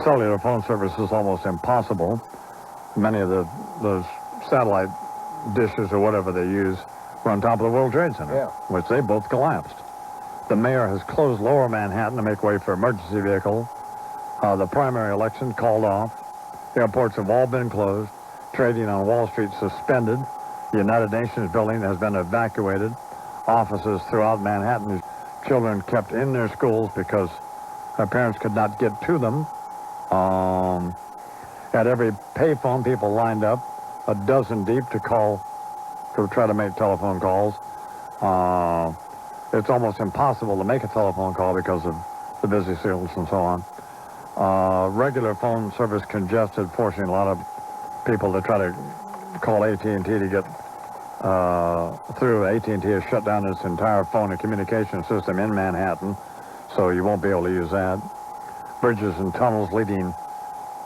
cellular phone service is almost impossible. Many of those satellite dishes or whatever they use were on top of the World Trade Center, which they both collapsed. The mayor has closed Lower Manhattan to make way for emergency vehicles. The primary election called off. Airports have all been closed. Trading on Wall Street suspended. The United Nations building has been evacuated. Offices throughout Manhattan. Children kept in their schools because their parents could not get to them. At every payphone, people lined up, a dozen deep, to try to make telephone calls. It's almost impossible to make a telephone call because of the busy signals and so on. Regular phone service congested, forcing a lot of people to try to call AT&T to get through. AT&T has shut down its entire phone and communication system in Manhattan, so you won't be able to use that. Bridges and tunnels leading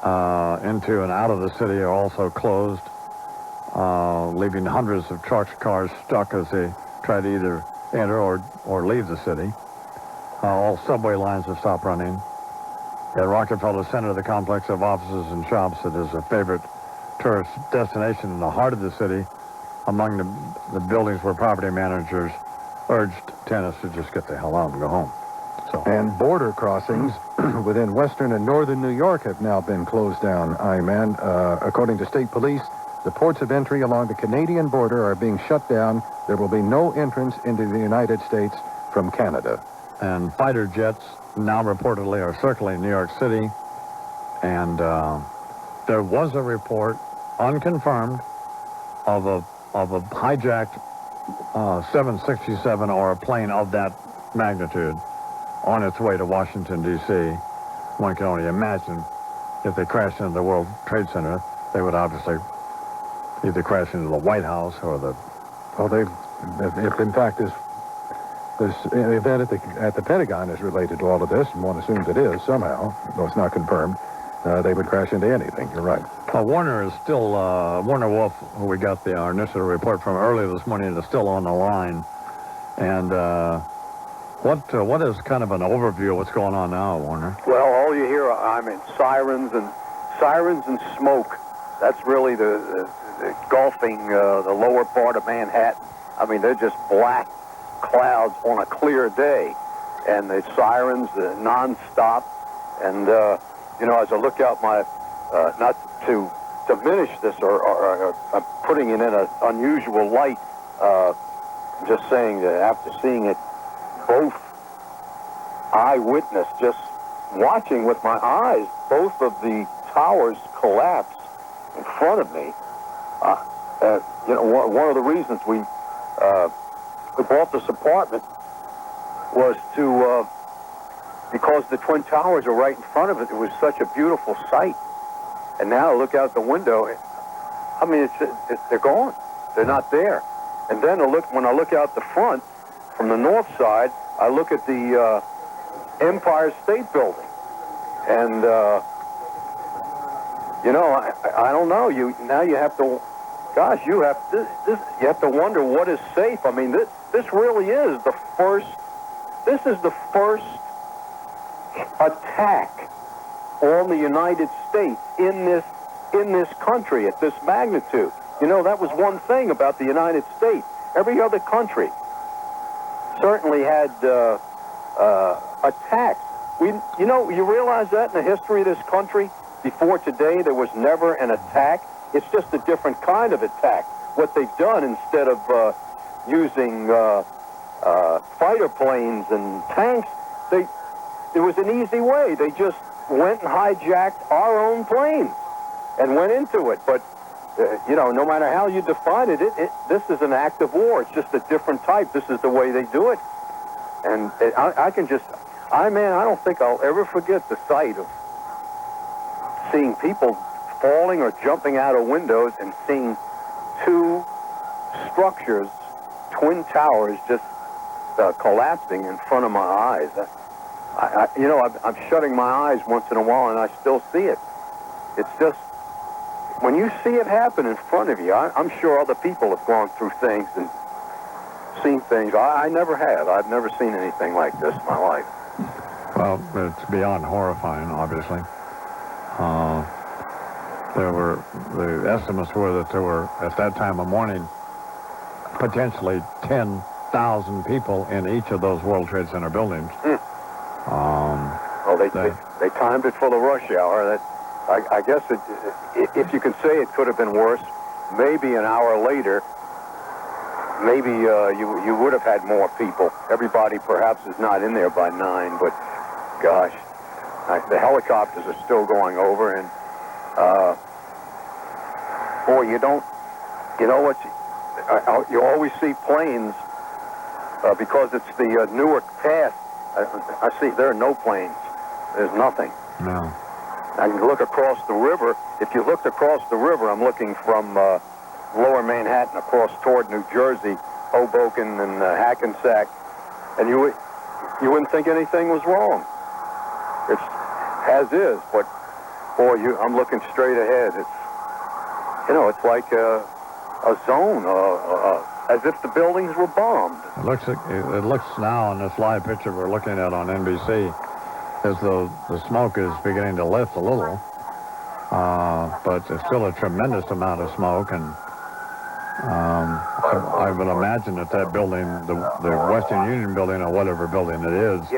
into and out of the city are also closed, leaving hundreds of trucks, cars stuck as they try to either enter or leave the city. All subway lines have stopped running. At Rockefeller Center, the complex of offices and shops that is a favorite tourist destination in the heart of the city, among the buildings where property managers urged tenants to just get the hell out and go home. And border crossings within western and northern New York have now been closed down, I-Man. According to state police, the ports of entry along the Canadian border are being shut down. There will be no entrance into the United States from Canada. And fighter jets now reportedly are circling New York City. And there was a report, unconfirmed, of a hijacked 767 or a plane of that magnitude on its way to Washington, D.C. One can only imagine if they crashed into the World Trade Center, they would obviously either crash into the White House or the... If in fact this event at the Pentagon is related to all of this, and one assumes it is somehow, though it's not confirmed, they would crash into anything. You're right. Warner is still, Warner Wolf, who we got our initial report from earlier this morning, is still on the line. And what is kind of an overview of what's going on now, Warner? Well, all you hear, sirens and smoke. That's really the engulfing the lower part of Manhattan. I mean, they're just black clouds on a clear day. And the sirens, nonstop. And, as I look out not to diminish this or I'm putting it in an unusual light, I'm just saying that after seeing it, both eyewitness, just watching with my eyes, both of the towers collapse in front of me. One of the reasons we bought this apartment was because the Twin Towers are right in front of it. It was such a beautiful sight. And now I look out the window, they're gone. They're not there. And then when I look out the front, from the north side, I look at the Empire State Building. And, I don't know. You have to, you have to wonder what is safe. I mean, this really is the first attack on the United States in this country at this magnitude. That was one thing about the United States. Every other country certainly had attacks. You realize that in the history of this country, before today, there was never an attack. It's just a different kind of attack. What they've done, instead of using fighter planes and tanks, it was an easy way. They just went and hijacked our own planes and went into it. But, no matter how you define it, this is an act of war. It's just a different type. This is the way they do it. And I don't think I'll ever forget the sight of seeing people falling or jumping out of windows and seeing two structures, twin towers, just collapsing in front of my eyes. I'm shutting my eyes once in a while, and I still see it. It's just, when you see it happen in front of you, I'm sure other people have gone through things and seen things. I never have. I've never seen anything like this in my life. Well, it's beyond horrifying, obviously. The estimates were that there were, at that time of morning, potentially 10,000 people in each of those World Trade Center buildings. Well, they timed it for the rush hour. I guess if you can say it could have been worse, maybe an hour later, maybe you would have had more people. Everybody perhaps is not in there by 9, but gosh, the helicopters are still going over, and boy, you know what? You always see planes because it's the Newark Pass. I see there are no planes. There's nothing. No. I can look across the river. If you looked across the river, I'm looking from lower Manhattan across toward New Jersey, Hoboken and Hackensack, and you wouldn't think anything was wrong. It's as is, but boy, I'm looking straight ahead. It's like a zone, as if the buildings were bombed. It looks now in this live picture we're looking at on NBC as though the smoke is beginning to lift a little, but there's still a tremendous amount of smoke, and I would imagine that building, the Western Union building or whatever building it is,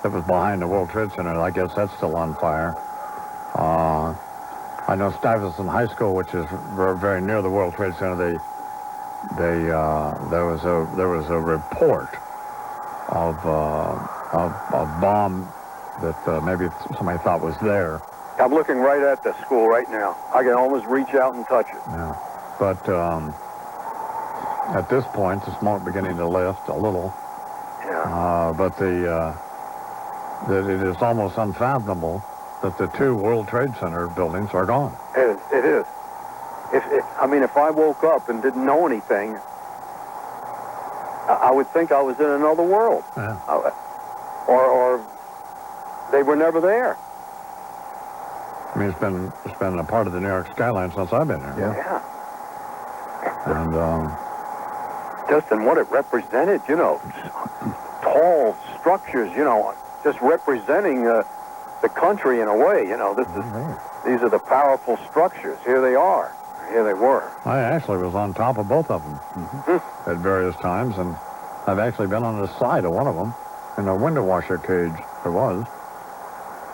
that was behind the World Trade Center, I guess that's still on fire. I know Stuyvesant High School, which is very near the World Trade Center, there was a report of a bomb that maybe somebody thought was there. I'm looking right at the school right now. I can almost reach out and touch it. Yeah, but at this point, the smoke beginning to lift a little. Yeah. But that it is almost unfathomable that the 2 World Trade Center buildings are gone. It is. If I woke up and didn't know anything, I would think I was in another world. Yeah. Or they were never there. I mean, it's been a part of the New York skyline since I've been here. Yeah. And just in what it represented, tall structures, just representing the country in a way. These are the powerful structures. Here they are. Here they were. I actually was on top of both of them at various times, and I've actually been on the side of one of them in a window washer cage. There was.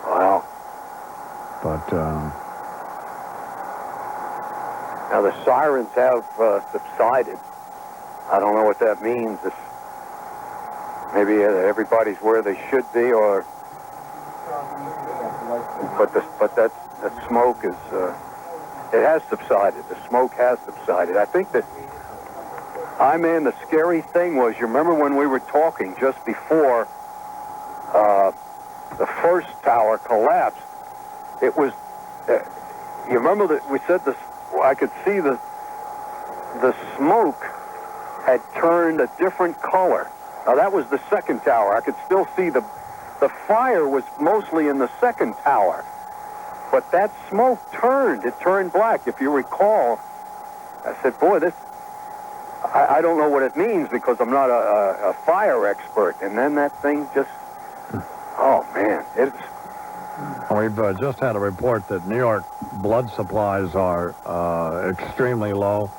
Wow. But now the sirens have subsided. I don't know what that means. If maybe everybody's where they should be, or but that smoke is it has subsided. The smoke has subsided. I think that the scary thing was, you remember when we were talking just before the first tower collapsed? It was, you remember that we said this, I could see the smoke had turned a different color. Now that was the second tower. I could still see the fire was mostly in the second tower. But that smoke it turned black. If you recall, I said, boy, I don't know what it means because I'm not a fire expert. And then that thing just, oh man, we've just had a report that New York blood supplies are extremely low.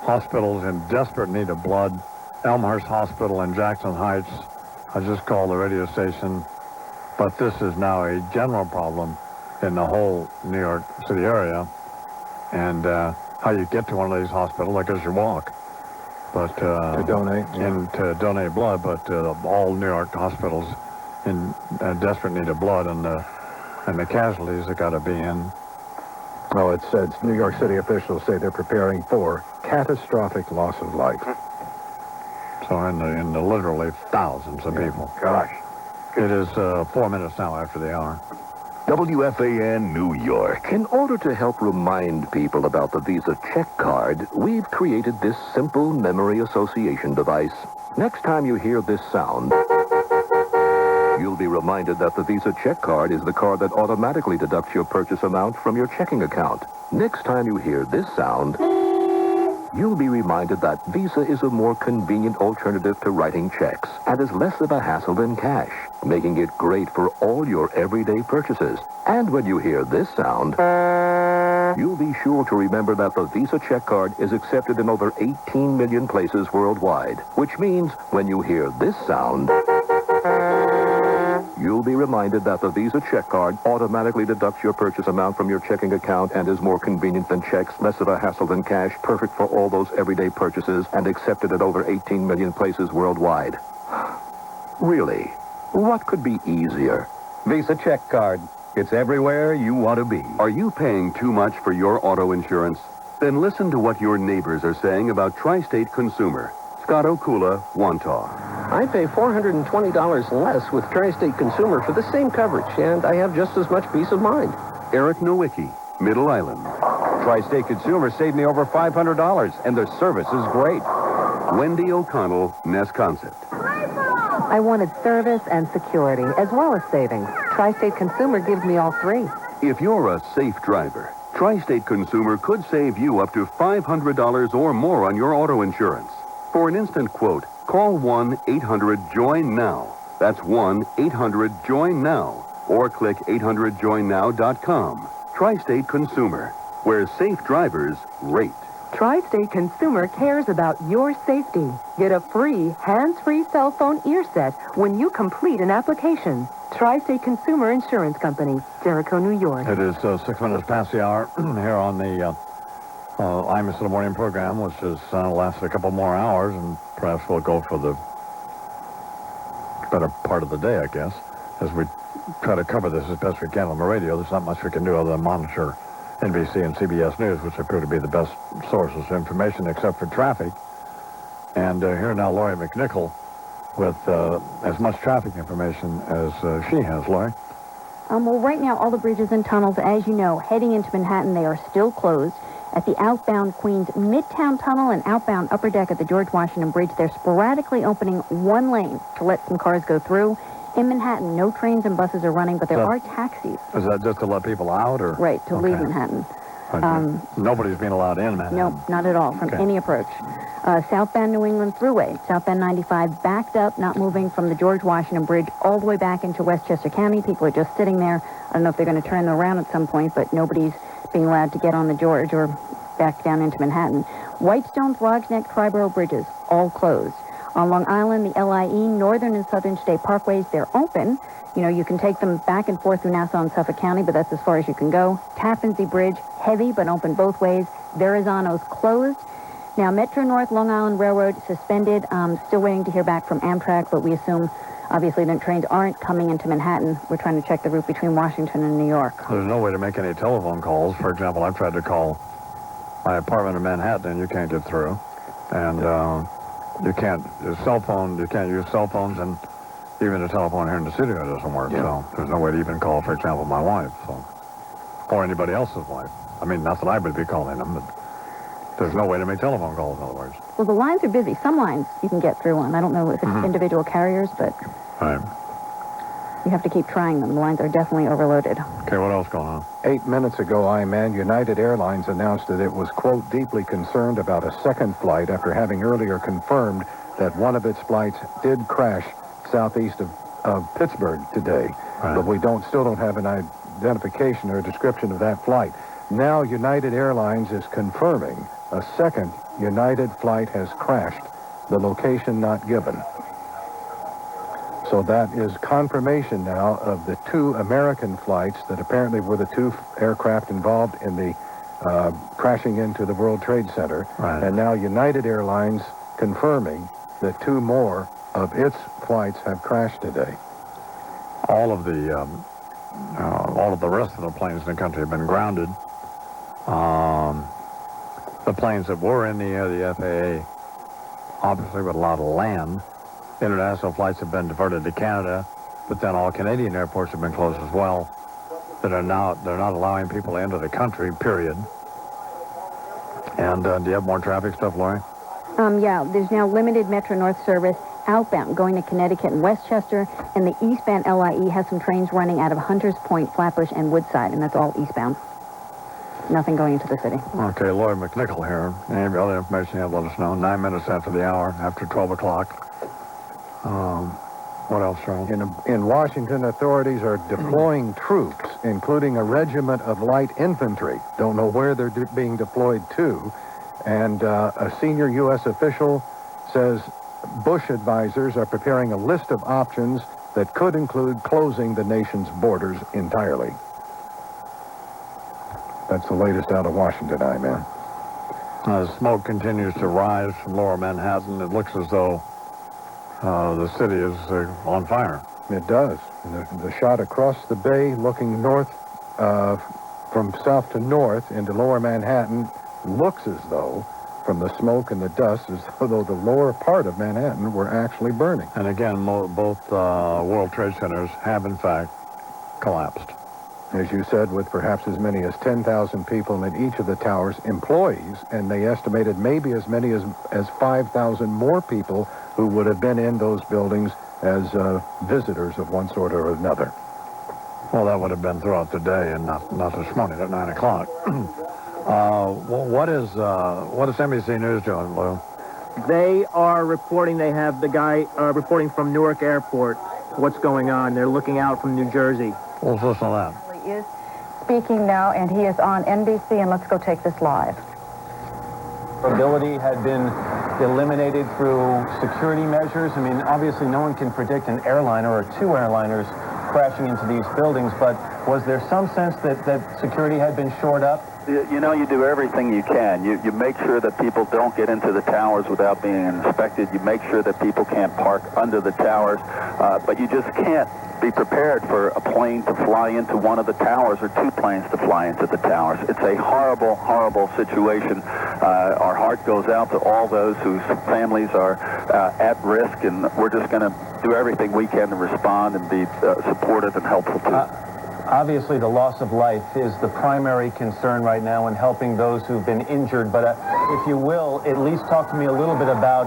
Hospitals in desperate need of blood. Elmhurst Hospital in Jackson Heights. I just called the radio station. But this is now a general problem in the whole New York City area. And how you get to one of these hospitals, I guess you walk. But to donate? To donate blood, but all New York hospitals in desperate need of blood, and the casualties have got to be in. Well, it says New York City officials say they're preparing for catastrophic loss of life. So in the literally thousands of people. Gosh. It is 4 minutes now after the hour. WFAN New York. In order to help remind people about the Visa check card, we've created this simple memory association device. Next time you hear this sound, you'll be reminded that the Visa check card is the card that automatically deducts your purchase amount from your checking account. Next time you hear this sound, you'll be reminded that Visa is a more convenient alternative to writing checks and is less of a hassle than cash, making it great for all your everyday purchases. And when you hear this sound, you'll be sure to remember that the Visa check card is accepted in over 18 million places worldwide, which means when you hear this sound, you'll be reminded that the Visa check card automatically deducts your purchase amount from your checking account and is more convenient than checks, less of a hassle than cash, perfect for all those everyday purchases, and accepted at over 18 million places worldwide. Really? What could be easier? Visa check card. It's everywhere you want to be. Are you paying too much for your auto insurance? Then listen to what your neighbors are saying about Tri-State Consumer. Scott Okula, Wantagh. I pay $420 less with Tri-State Consumer for the same coverage, and I have just as much peace of mind. Eric Nowicki, Middle Island. Tri-State Consumer saved me over $500, and their service is great. Wendy O'Connell, Nesconset. I wanted service and security, as well as savings. Tri-State Consumer gives me all three. If you're a safe driver, Tri-State Consumer could save you up to $500 or more on your auto insurance. For an instant quote, call 1-800-JOIN-NOW. That's 1-800-JOIN-NOW. Or click 800joinnow.com. Tri-State Consumer, where safe drivers rate. Tri-State Consumer cares about your safety. Get a free, hands-free cell phone ear set when you complete an application. Tri-State Consumer Insurance Company, Jericho, New York. It is 6 minutes past the hour here on the Imus in the Morning program, which has lasted a couple more hours, and perhaps we'll go for the better part of the day, I guess, as we try to cover this as best we can on the radio. There's not much we can do other than monitor NBC and CBS News, which appear to be the best sources of information except for traffic. And here now Lori McNichol with as much traffic information as she has. Lori? Well, right now, all the bridges and tunnels, as you know, heading into Manhattan, they are still closed. At the outbound Queens Midtown Tunnel and outbound upper deck at the George Washington Bridge, they're sporadically opening one lane to let some cars go through. In Manhattan, no trains and buses are running, but there are taxis. Is that just to let people out, or? Right, to leave Manhattan. Nobody's being allowed in Manhattan. No, not at all, from any approach. Southbound New England Thruway, southbound 95, backed up, not moving from the George Washington Bridge all the way back into Westchester County. People are just sitting there. I don't know if they're going to turn them around at some point, but nobody's being allowed to get on the George or back down into Manhattan. Whitestone, Throgs Neck, Triborough bridges, all closed. On Long Island, the LIE, Northern and Southern State Parkways, they're open. You know, you can take them back and forth through Nassau and Suffolk County, but that's as far as you can go. Tappan Zee Bridge, heavy but open both ways. Verrazano's closed. Now, Metro North Long Island Railroad suspended. Still waiting to hear back from Amtrak, but we assume, obviously, that trains aren't coming into Manhattan. We're trying to check the route between Washington and New York. There's no way to make any telephone calls. For example, I've tried to call my apartment in Manhattan, and you can't get through. And you can't use cell phones, and even the telephone here in the studio doesn't work. So there's no way to even call, for example, my wife, or anybody else's wife. I mean, not that I would be calling them, but there's no way to make telephone calls, in other words. Well, the lines are busy. Some lines you can get through on. I don't know if it's individual carriers, but you have to keep trying them. The lines are definitely overloaded. Okay, what else going on? 8 minutes ago, United Airlines announced that it was, quote, deeply concerned about a second flight after having earlier confirmed that one of its flights did crash southeast of Pittsburgh today. But we still don't have an identification or a description of that flight. Now United Airlines is confirming a second United flight has crashed, the location not given. So that is confirmation now of the two American flights that apparently were the two aircraft involved in the crashing into the World Trade Center. And now United Airlines confirming that two more of its flights have crashed today. All of the rest of the planes in the country have been grounded. The planes that were in the air, the FAA obviously would allow to land. International flights have been diverted to Canada, but then all Canadian airports have been closed as well. They're not allowing people into the country, period. And do you have more traffic stuff, Lori? Yeah, there's now limited Metro North service outbound going to Connecticut and Westchester, and the eastbound LIE has some trains running out of Hunters Point, Flatbush, and Woodside, and that's all eastbound. Nothing going into the city. Okay, Lloyd McNichol here. Any other information you have, let us know. 9 minutes after the hour, after 12 o'clock. What else, Charles? In Washington, authorities are deploying troops, including a regiment of light infantry. Don't know where they're being deployed to. And a senior U.S. official says Bush advisors are preparing a list of options that could include closing the nation's borders entirely. That's the latest out of Washington, I-Man. The smoke continues to rise from lower Manhattan. It looks as though the city is on fire. It does. The shot across the bay looking north, from south to north into lower Manhattan, looks as though, from the smoke and the dust, as though the lower part of Manhattan were actually burning. And again, both World Trade Centers have, in fact, collapsed. As you said, with perhaps as many as 10,000 people in each of the towers, employees, and they estimated maybe as many as 5,000 more people who would have been in those buildings as visitors of one sort or another. Well, that would have been throughout the day and not this morning at 9 o'clock. What is NBC News doing, Lou? They are reporting, they have the guy reporting from Newark Airport what's going on. They're looking out from New Jersey. Well, let's listen to that. He is speaking now, and he is on NBC, and let's go take this live. Ability had been eliminated through security measures. I mean, obviously no one can predict an airliner or two airliners crashing into these buildings, but was there some sense that security had been shored up? You know, you do everything you can. You make sure that people don't get into the towers without being inspected. You make sure that people can't park under the towers, but you just can't be prepared for a plane to fly into one of the towers or two planes to fly into the towers. It's a horrible, horrible situation. Our heart goes out to all those whose families are at risk, and we're just going to do everything we can to respond and be supportive and helpful too. Obviously, the loss of life is the primary concern right now in helping those who've been injured. But if you will, at least talk to me a little bit about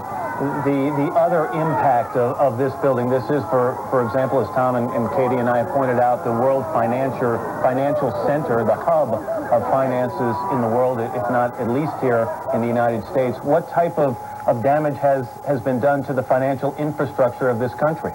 the other impact of this building. This is, for example, as Tom and Katie and I have pointed out, the world financial center, the hub of finances in the world, if not at least here in the United States. What type of damage has been done to the financial infrastructure of this country?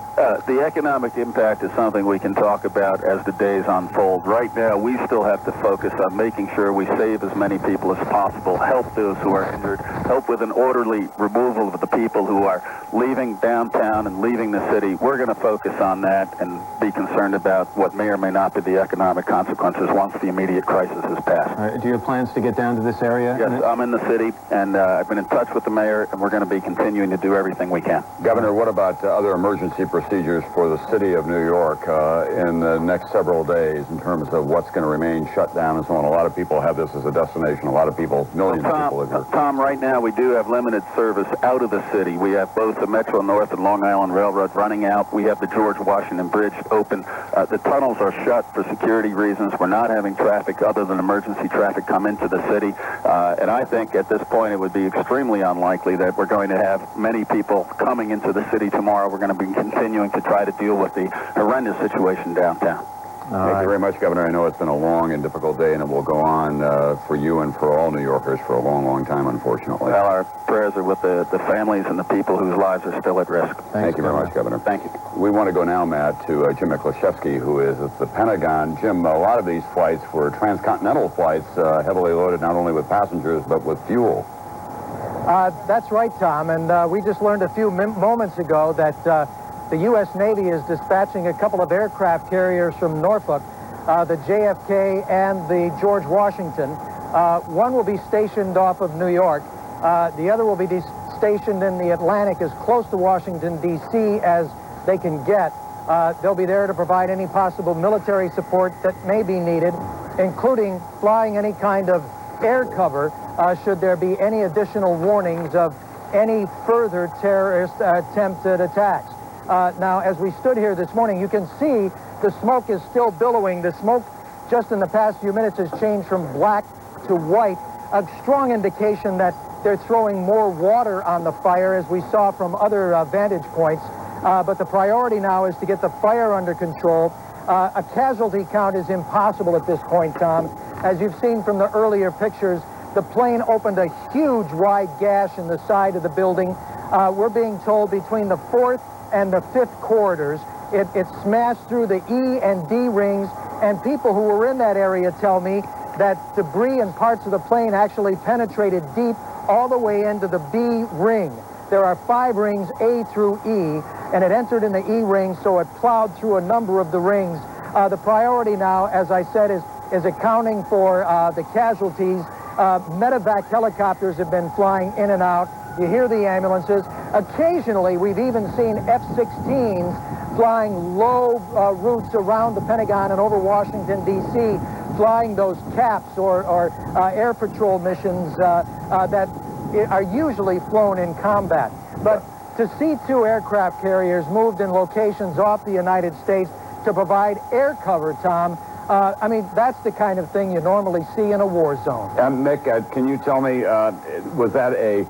The economic impact is something we can talk about as the days unfold. Right now, we still have to focus on making sure we save as many people as possible, help those who are injured, help with an orderly removal of the people who are leaving downtown and leaving the city. We're going to focus on that and be concerned about what may or may not be the economic consequences once the immediate crisis has passed. Do you have plans to get down to this area? Yes, I'm in the city, and I've been in touch with the mayor, and we're going to be continuing to do everything we can. Governor, what about other emergency procedures for the city of New York in the next several days in terms of what's going to remain shut down and so on? A lot of people have this as a destination. A lot of people, millions of people live here. Tom, right now we do have limited service out of the city. We have both the Metro North and Long Island Railroad running out. We have the George Washington Bridge open. The tunnels are shut for security reasons. We're not having traffic other than emergency traffic come into the city. And I think at this point it would be extremely unlikely that we're going to have many people coming into the city tomorrow. We're going to be continuing to try to deal with the horrendous situation downtown. Thank you very much, Governor. I know it's been a long and difficult day, and it will go on for you and for all New Yorkers for a long, long time, unfortunately. Well, our prayers are with the families and the people whose lives are still at risk. Thank you very much, Governor. Thank you. We want to go now, Matt, to Jim Miklashevsky, who is at the Pentagon. Jim, a lot of these flights were transcontinental flights, heavily loaded not only with passengers, but with fuel. That's right, Tom, and we just learned a few moments ago that the U.S. Navy is dispatching a couple of aircraft carriers from Norfolk, the JFK and the George Washington. One will be stationed off of New York. The other will be stationed in the Atlantic as close to Washington, D.C. as they can get. They'll be there to provide any possible military support that may be needed, including flying any kind of air cover should there be any additional warnings of any further terrorist attempted attacks. Now, as we stood here this morning, you can see the smoke is still billowing. The smoke just in the past few minutes has changed from black to white, a strong indication that they're throwing more water on the fire, as we saw from other vantage points. But the priority now is to get the fire under control. A casualty count is impossible at this point, Tom. As you've seen from the earlier pictures, the plane opened a huge wide gash in the side of the building. We're being told between the 4th and the 5th corridors, it smashed through the E and D rings, and people who were in that area tell me that debris and parts of the plane actually penetrated deep all the way into the B ring. There are 5 rings, A through E, and it entered in the E ring, so it plowed through a number of the rings. The priority now, as I said, is accounting for the casualties. Medevac helicopters have been flying in and out. You hear the ambulances. Occasionally, we've even seen F-16s flying low routes around the Pentagon and over Washington, D.C., flying those CAPs or air patrol missions that are usually flown in combat. But to see 2 aircraft carriers moved in locations off the United States to provide air cover, Tom, I mean, that's the kind of thing you normally see in a war zone. Mick, can you tell me, was that a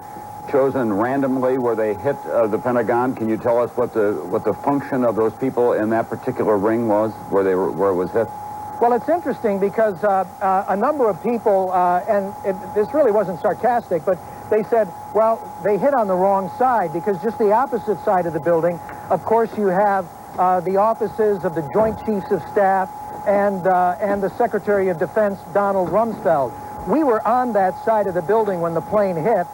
chosen randomly where they hit the Pentagon? Can you tell us what the function of those people in that particular ring was, where it was hit? Well, it's interesting because a number of people, and this really wasn't sarcastic, but they said, well, they hit on the wrong side, because just the opposite side of the building, of course, you have the offices of the Joint Chiefs of Staff and the Secretary of Defense, Donald Rumsfeld. We were on that side of the building when the plane hit.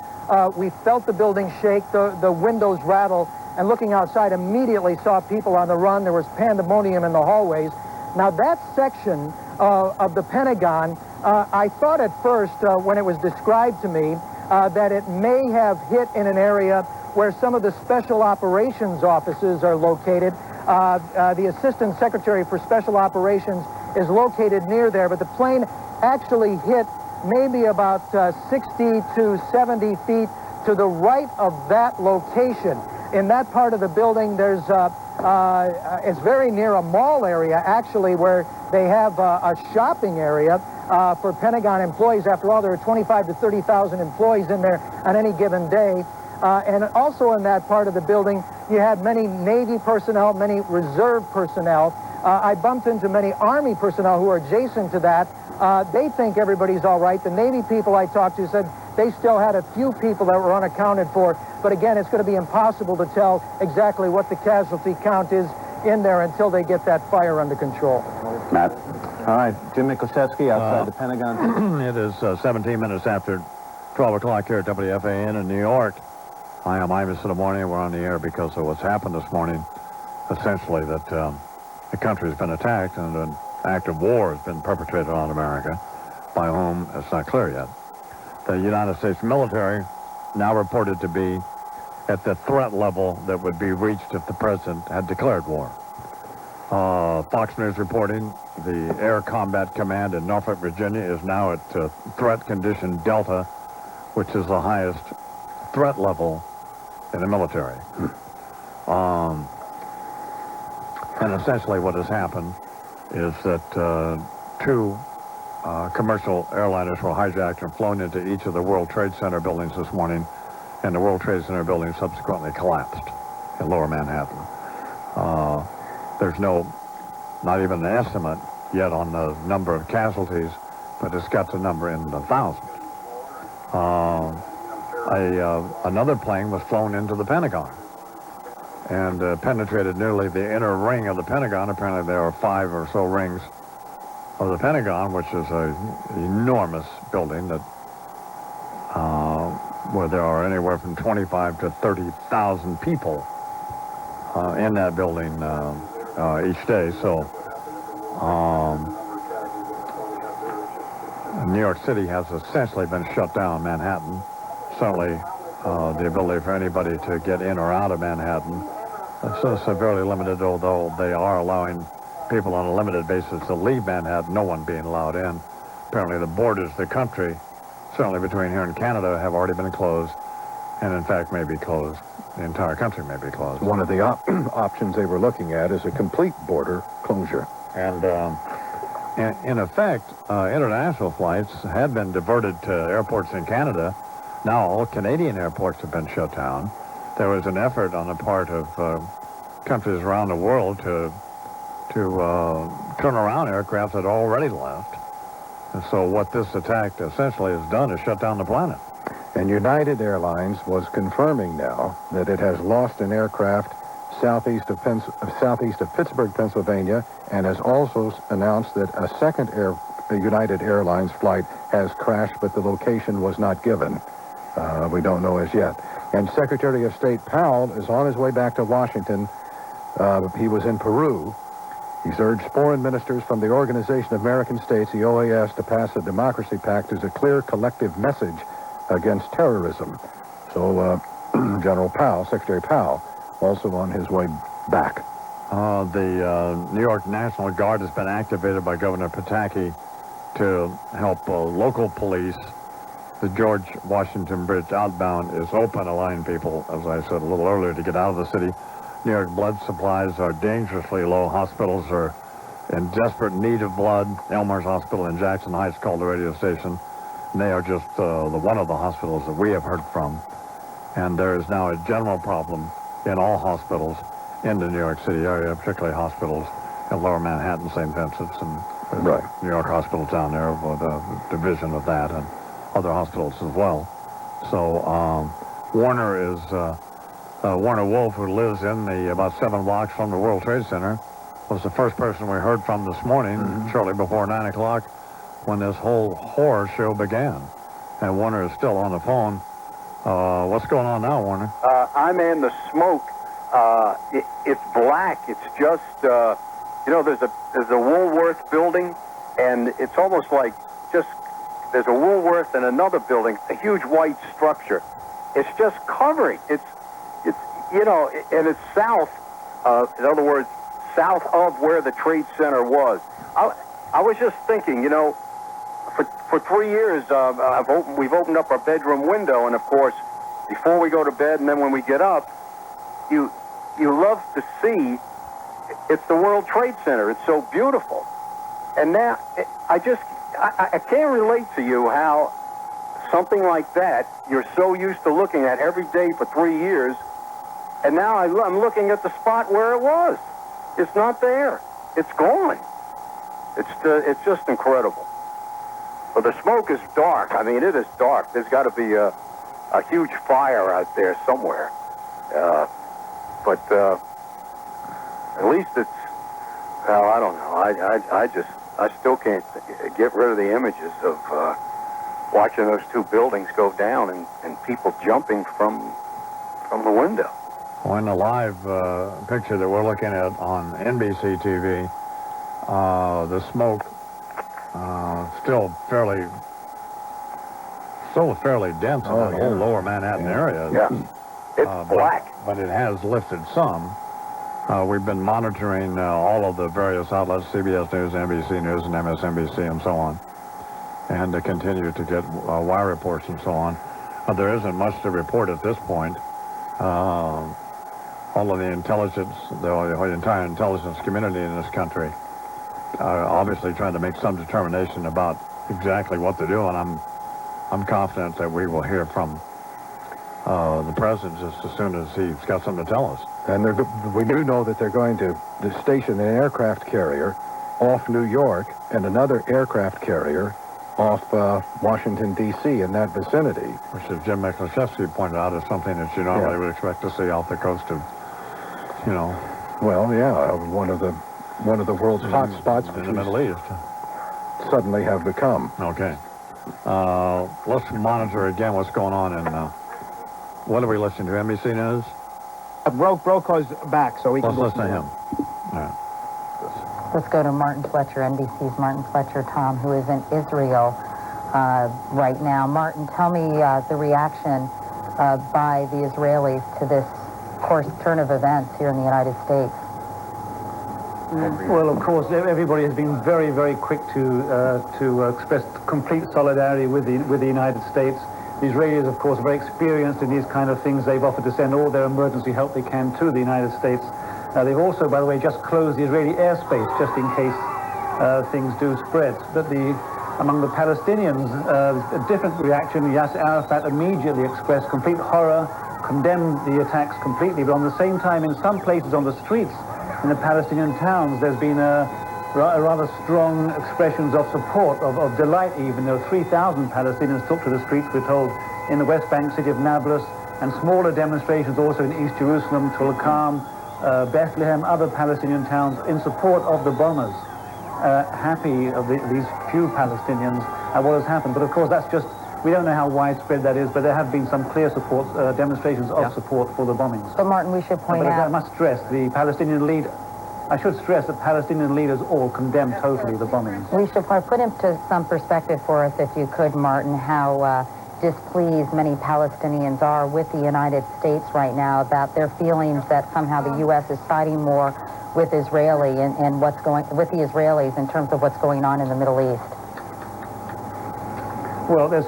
We felt the building shake, the windows rattle, and looking outside, immediately saw people on the run. There was pandemonium in the hallways. Now, that section of the Pentagon, I thought at first, when it was described to me, that it may have hit in an area where some of the special operations offices are located. The Assistant Secretary for Special Operations is located near there, but the plane actually hit maybe about 60 to 70 feet to the right of that location. In that part of the building, there's it's very near a mall area, actually, where they have a shopping area for Pentagon employees. After all, there are 25 to 30,000 employees in there on any given day. And also in that part of the building, you had many Navy personnel, many reserve personnel. I bumped into many Army personnel who are adjacent to that. They think everybody's all right. The Navy people I talked to said they still had a few people that were unaccounted for. But again, it's going to be impossible to tell exactly what the casualty count is in there until they get that fire under control. Matt? All right, Jim Mikoszewski outside the Pentagon. It is 17 minutes after 12 o'clock here at WFAN in New York. I am Imus in the morning. We're on the air because of what's happened this morning. Essentially that the country has been attacked and an act of war has been perpetrated on America. By whom, it's not clear yet. The United States military now reported to be at the threat level that would be reached if the president had declared war. Fox News reporting the Air Combat Command in Norfolk, Virginia is now at threat condition Delta, which is the highest threat level in the military. And essentially what has happened is that 2 commercial airliners were hijacked and flown into each of the World Trade Center buildings this morning, and the World Trade Center building subsequently collapsed in Lower Manhattan. There's not even an estimate yet on the number of casualties, but it's got the number in the thousands. Another plane was flown into the Pentagon and penetrated nearly the inner ring of the Pentagon. Apparently there are 5 or so rings of the Pentagon, which is an enormous building that where there are anywhere from 25 to 30,000 people in that building each day. So New York City has essentially been shut down. Manhattan, certainly the ability for anybody to get in or out of Manhattan is severely limited, although they are allowing people on a limited basis to leave Manhattan, no one being allowed in. Apparently the borders of the country, certainly between here and Canada, have already been closed, and in fact may be closed. The entire country may be closed. One of the options they were looking at is a complete border closure. And in effect, international flights had been diverted to airports in Canada. Now all Canadian airports have been shut down. There was an effort on the part of countries around the world to turn around aircraft that already left And so what this attack essentially has done is shut down the planet. And United Airlines was confirming now that it has lost an aircraft southeast of Pittsburgh, Pennsylvania, and has also announced that a second United Airlines flight has crashed, but the location was not given. We don't know as yet. And Secretary of State Powell is on his way back to Washington. He was in Peru. He's urged foreign ministers from the Organization of American States, the OAS, to pass a democracy pact as a clear collective message against terrorism. So General Powell, Secretary Powell, also on his way back. The New York National Guard has been activated by Governor Pataki to help local police. The George Washington Bridge outbound is open, allowing people, as I said a little earlier, to get out of the city. New York blood supplies are dangerously low. Hospitals are in desperate need of blood. Elmer's Hospital in Jackson Heights called the radio station. And they are just one of the hospitals that we have heard from. And there is now a general problem in all hospitals in the New York City area, particularly hospitals in Lower Manhattan, St. Vincent's, and New York Hospital down there, with a division of that, and other hospitals as well. So Warner Wolf, who lives in about 7 blocks from the World Trade Center, was the first person we heard from this morning, shortly before 9 o'clock, when this whole horror show began. And Warner is still on the phone. What's going on now, Warner? I'm in the smoke. It's black. It's just, there's a Woolworth building, and it's almost like just there's a Woolworth and another building, a huge white structure. It's just covering. It's and it's south. In other words, south of where the Trade Center was. I was just thinking, for 3 years, we've opened up our bedroom window, and of course, before we go to bed and then when we get up, you love to see it's the World Trade Center. It's so beautiful. And now I can't relate to you how something like that you're so used to looking at every day for 3 years, and now I'm looking at the spot where it was. It's not there. It's gone. It's just incredible. But the smoke is dark. I mean, it is dark. There's got to be a huge fire out there somewhere. But at least it's, well, I don't know. I still can't get rid of the images of watching those two buildings go down and people jumping from the window. Well, in the live picture that we're looking at on NBC-TV, the smoke still fairly dense in that whole lower Manhattan area. Yeah, it's black. But it has lifted some. We've been monitoring all of the various outlets, CBS News, NBC News, and MSNBC, and so on, and to continue to get wire reports and so on. There isn't much to report at this point. All of the intelligence, the entire intelligence community in this country are obviously trying to make some determination about exactly what to do, and I'm confident that we will hear from the president just as soon as he's got something to tell us. And we do know that they're going to station an aircraft carrier off New York and another aircraft carrier off Washington, D.C. in that vicinity. Which, as Jim Miklashevsky pointed out, is something that you normally would expect to see off the coast of, Well, yeah, one of the world's hot spots in the Middle East. Suddenly have become. Okay. Let's monitor again what's going on in, what are we listening to, NBC News? Brokaws back, so we can listen to him. Yeah. Let's go to Martin Fletcher, NBC's Martin Fletcher, Tom, who is in Israel right now. Martin, tell me the reaction by the Israelis to this, of course, turn of events here in the United States. Well, of course, everybody has been very, very quick to express complete solidarity with the United States. The Israelis, of course, are very experienced in these kind of things. They've offered to send all their emergency help they can to the United States. They've also, by the way, just closed the Israeli airspace just in case things do spread. But among the Palestinians, a different reaction. Yasser Arafat immediately expressed complete horror, condemned the attacks completely. But on the same time, in some places on the streets, in the Palestinian towns, there's been rather strong expressions of support, of delight even. There were 3,000 Palestinians took to the streets, we're told, in the West Bank city of Nablus, and smaller demonstrations also in East Jerusalem, Tulkarm, Bethlehem, other Palestinian towns in support of the bombers. Happy of these few Palestinians at what has happened. But of course, that's just, we don't know how widespread that is, but there have been some clear support, demonstrations of support for the bombings. But Martin, we should point out... I must stress, I should stress that Palestinian leaders all condemn totally the bombings. We should put into some perspective for us, if you could, Martin, how displeased many Palestinians are with the United States right now about their feelings that somehow the U.S. is siding more with with the Israelis in terms of what's going on in the Middle East. Well, there's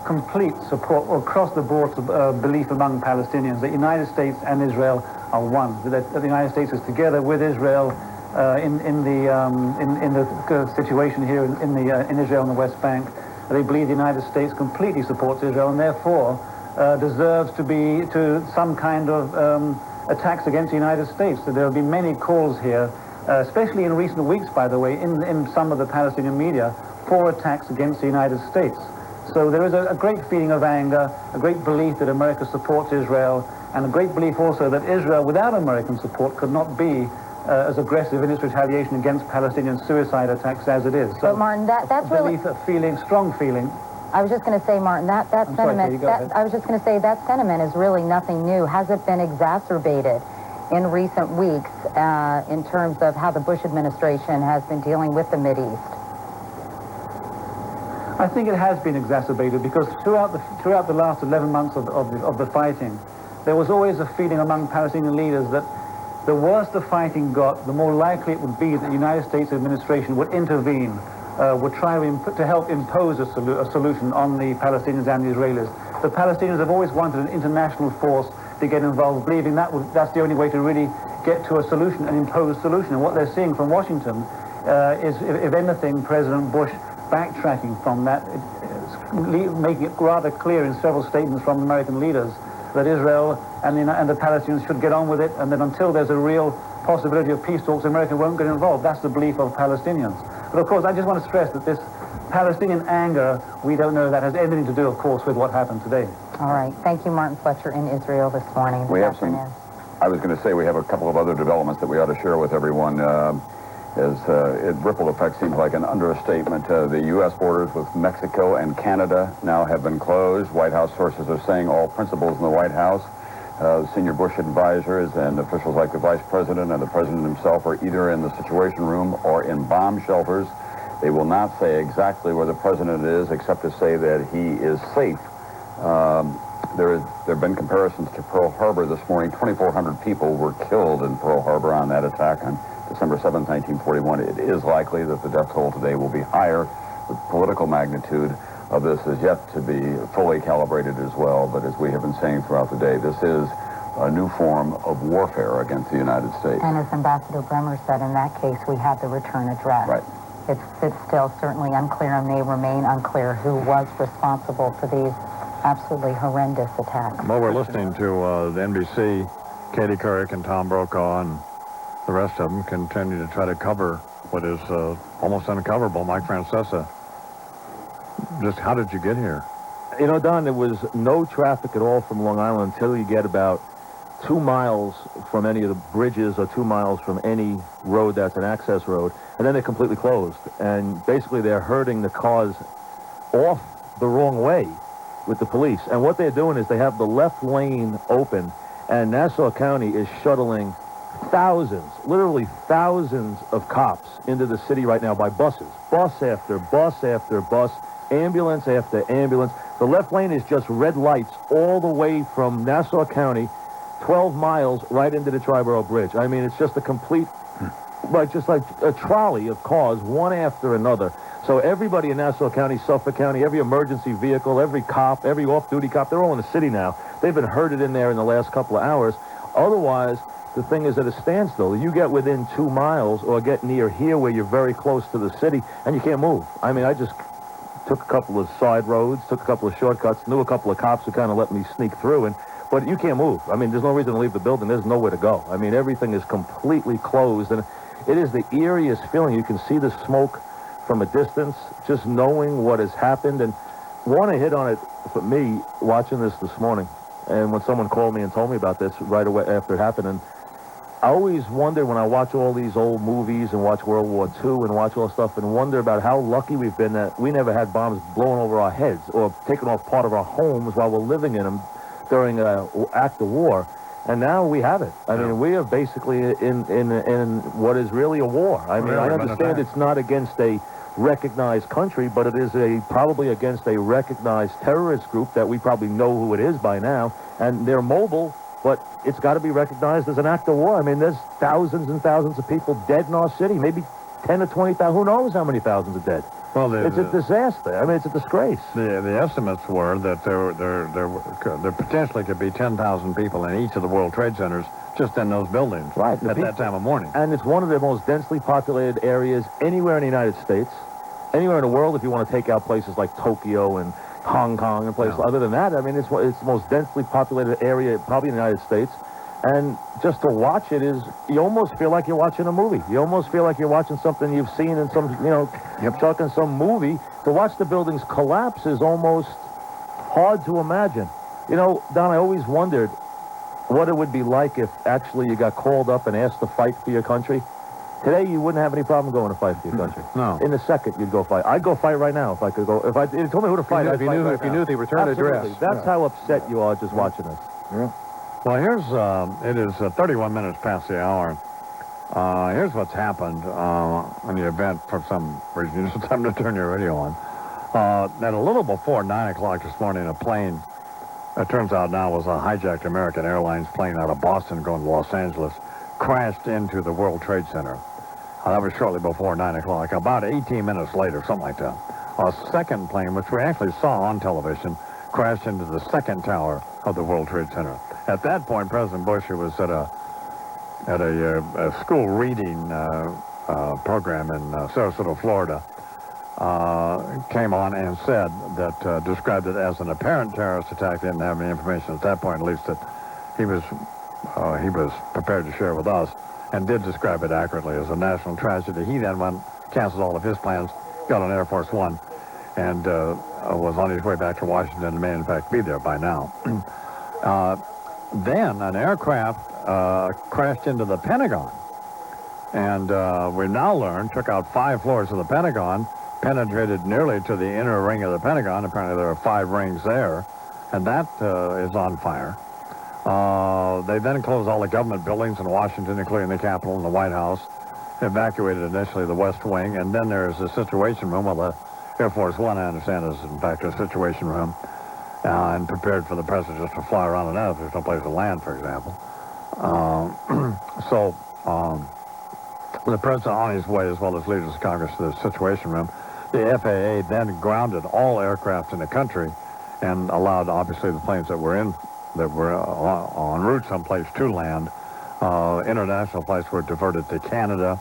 complete support across the board belief among Palestinians that the United States and Israel are one. That the United States is together with Israel in the situation here in Israel and the West Bank. They believe the United States completely supports Israel and therefore deserves to some kind of attacks against the United States. So there have been many calls here, especially in recent weeks, by the way, in some of the Palestinian media, for attacks against the United States. So there is a great feeling of anger, a great belief that America supports Israel, and a great belief also that Israel, without American support, could not be as aggressive in its retaliation against Palestinian suicide attacks as it is. So but Martin, that's really... strong feeling. I was just going to say, Martin, that sentiment, I was just going to say that sentiment is really nothing new. Has it been exacerbated in recent weeks in terms of how the Bush administration has been dealing with the Mideast? I think it has been exacerbated because throughout the last 11 months of the fighting, there was always a feeling among Palestinian leaders that the worse the fighting got, the more likely it would be that the United States administration would intervene, would try to help impose a solution on the Palestinians and the Israelis. The Palestinians have always wanted an international force to get involved, believing that's the only way to really get to a solution, an imposed solution. And what they're seeing from Washington is, if anything, President Bush backtracking from that, making it rather clear in several statements from American leaders that Israel and the Palestinians should get on with it, and that until there's a real possibility of peace talks, America won't get involved. That's the belief of Palestinians. But of course, I just want to stress that this Palestinian anger, we don't know that has anything to do, of course, with what happened today. All right. Thank you, Martin Fletcher, in Israel this morning. I was going to say we have a couple of other developments that we ought to share with everyone. Ripple effect seems like an understatement. The U.S. borders with Mexico and Canada now have been closed. White House sources are saying all principals in the White House, senior Bush advisors and officials like the Vice President and the President himself are either in the Situation Room or in bomb shelters. They will not say exactly where the President is, except to say that he is safe. There have been comparisons to Pearl Harbor this morning. 2,400 people were killed in Pearl Harbor on that attack on December 7, 1941. It is likely that the death toll today will be higher. The political magnitude of this is yet to be fully calibrated as well, but as we have been saying throughout the day, this is a new form of warfare against the United States. And as Ambassador Bremer said, in that case, we have the return address. Right. It's still certainly unclear and may remain unclear who was responsible for these absolutely horrendous attacks. Well, we're listening to the NBC, Katie Couric and Tom Brokaw and the rest of them continue to try to cover what is almost uncoverable. Mike Francesa, just how did you get here? You know, Don, there was no traffic at all from Long Island until you get about 2 miles from any of the bridges or 2 miles from any road that's an access road, and then they're completely closed. And basically they're herding the cars off the wrong way with the police. And what they're doing is they have the left lane open, and Nassau County is shuttling thousands, literally thousands of cops into the city right now by buses. Bus after bus after bus, ambulance after ambulance. The left lane is just red lights all the way from Nassau County, 12 miles right into the Triborough Bridge. I mean, it's just a complete, just like a trolley of cars, one after another. So everybody in Nassau County, Suffolk County, every emergency vehicle, every cop, every off-duty cop, they're all in the city now. They've been herded in there in the last couple of hours. Otherwise, the thing is at a standstill. You get within 2 miles or get near here where you're very close to the city, and you can't move. I mean, I just took a couple of side roads, took a couple of shortcuts, knew a couple of cops who kind of let me sneak through, but you can't move. I mean, there's no reason to leave the building. There's nowhere to go. I mean, everything is completely closed, and It is the eeriest feeling. You can see the smoke from a distance, just knowing what has happened. And want to hit on it for me watching this morning. And when someone called me and told me about this right away after it happened, and I always wonder when I watch all these old movies and watch World War II and watch all this stuff and wonder about how lucky we've been that we never had bombs blowing over our heads or taking off part of our homes while we're living in them during an act of war. And now we have it. I mean, we are basically in what is really a war. I mean, I understand it's not against a recognized country, but it is probably against a recognized terrorist group that we probably know who it is by now, and they're mobile, but it's got to be recognized as an act of war. I mean, there's thousands and thousands of people dead in our city, maybe 10 or 20,000, who knows how many thousands are dead. Well, it's a disaster. I mean, it's a disgrace. The estimates were that there potentially could be 10,000 people in each of the World Trade Centers just in those buildings at that time of morning. And it's one of the most densely populated areas anywhere in the United States, anywhere in the world if you want to take out places like Tokyo and Hong Kong and places. Other than that, I mean, it's the most densely populated area probably in the United States. And just to watch it you almost feel like you're watching a movie. You almost feel like you're watching something you've seen in some, Chuck, in some movie. To watch the buildings collapse is almost hard to imagine. Don, I always wondered what it would be like if actually you got called up and asked to fight for your country. Today, you wouldn't have any problem going to fight for your country. No. In a second, you'd go fight. I'd go fight right now if I could go. If you told me who to fight, I'd fight right now. If you knew the return Absolutely. address. That's how upset you are just watching this. Yeah. Well, it is 31 minutes past the hour. Here's what's happened in the event for some reason. It's time to turn your radio on. At a little before 9 o'clock this morning, a plane, it turns out now was a hijacked American Airlines plane out of Boston going to Los Angeles, crashed into the World Trade Center. That was shortly before 9 o'clock. About 18 minutes later, something like that, a second plane, which we actually saw on television, crashed into the second tower of the World Trade Center. At that point, President Bush, who was at a school reading program in Sarasota, Florida, came on and said that, described it as an apparent terrorist attack. Didn't have any information at that point, at least, that he was prepared to share with us, and did describe it accurately as a national tragedy. He then canceled all of his plans, got on Air Force One, and was on his way back to Washington and may, in fact, be there by now. Then an aircraft crashed into the Pentagon, and we've now learned, took out 5 floors of the Pentagon, penetrated nearly to the inner ring of the Pentagon. Apparently there are 5 rings there, and that is on fire. They then closed all the government buildings in Washington, including the Capitol and the White House, evacuated initially the West Wing, and then there's a situation room. Well, the Air Force One, I understand, is in fact a situation room, and prepared for the president just to fly around in that if there's no place to land, for example. The president on his way, as well as leaders of Congress, to the situation room. The FAA then grounded all aircraft in the country and allowed, obviously, the planes that were en route someplace to land. International flights were diverted to Canada.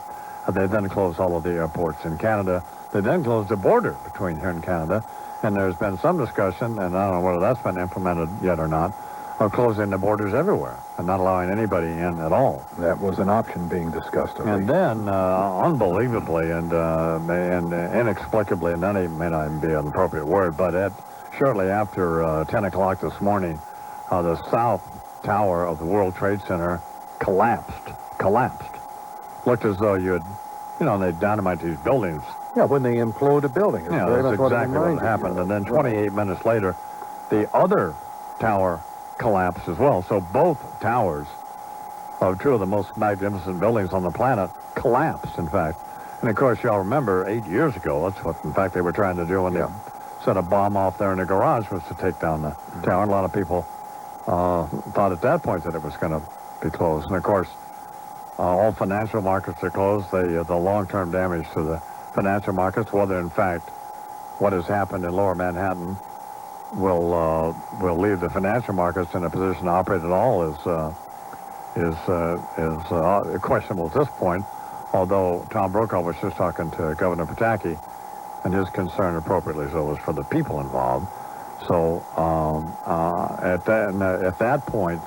They then closed all of the airports in Canada. They then closed the border between here and Canada. And there's been some discussion, and I don't know whether that's been implemented yet or not, of closing the borders everywhere and not allowing anybody in at all. That was an option being discussed. And then, unbelievably and inexplicably, and that may not even be an appropriate word, but shortly after 10 o'clock this morning, the south tower of the World Trade Center collapsed. Looked as though they dynamite these buildings. Yeah, when they implode a building. Yeah, that's exactly what happened. And then 28 minutes later, the other tower collapsed as well. So both towers of 2 of the most magnificent buildings on the planet collapsed, in fact. And, of course, y'all remember 8 years ago, that's what, in fact, they were trying to do when they set a bomb off there in the garage, was to take down the tower. And a lot of people thought at that point that it was going to be closed. And, of course, all financial markets are closed. The long-term damage to the financial markets, whether, in fact, what has happened in Lower Manhattan will leave the financial markets in a position to operate at all is questionable at this point, although Tom Brokaw was just talking to Governor Pataki, and his concern, appropriately so, was for the people involved. So at that point,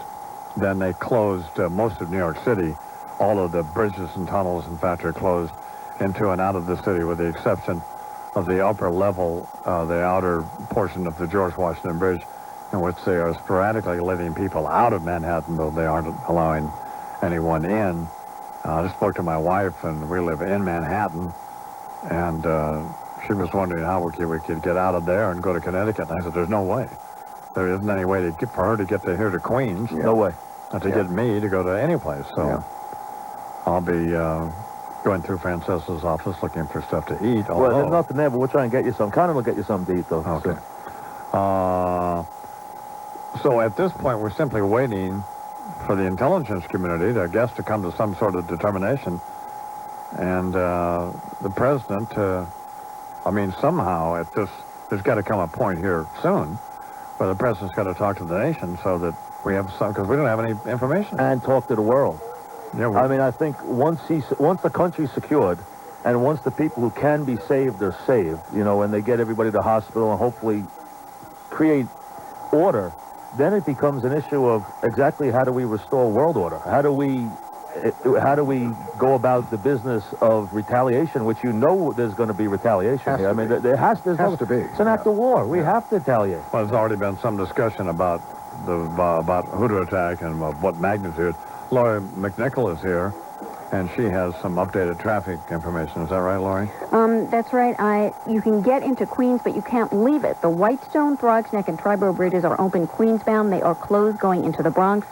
then they closed most of New York City all of the bridges and tunnels, in fact, are closed into and out of the city, with the exception of the upper level, the outer portion of the George Washington Bridge, in which they are sporadically letting people out of Manhattan, though they aren't allowing anyone in. I just spoke to my wife, and we live in Manhattan, and she was wondering how we could get out of there and go to Connecticut. And I said, there's no way. There isn't any way for her to get to here to Queens. No way. And to get me to go to any place. So I'll be going through Francesca's office looking for stuff to eat. Well, there's nothing there, but we'll try and get you some. Conor will get you something to eat, though. Okay. So at this point, we're simply waiting for the intelligence community, I guess, to come to some sort of determination. And the president, somehow there's got to come a point here soon where the president's got to talk to the nation so that we have some, because we don't have any information. And talk to the world. Yeah, I think once the country's secured, and once the people who can be saved are saved, and they get everybody to the hospital and hopefully create order, then it becomes an issue of exactly how do we restore world order? How do we go about the business of retaliation, which there's going to be retaliation here? There has to be. It's an act of war. We have to retaliate. Well, there's already been some discussion about who to attack and what magnitude. Laurie McNichol is here, and she has some updated traffic information. Is that right, Laurie? That's right. You can get into Queens, but you can't leave it. The Whitestone, Throgs Neck, and Triborough bridges are open Queens-bound. They are closed going into the Bronx.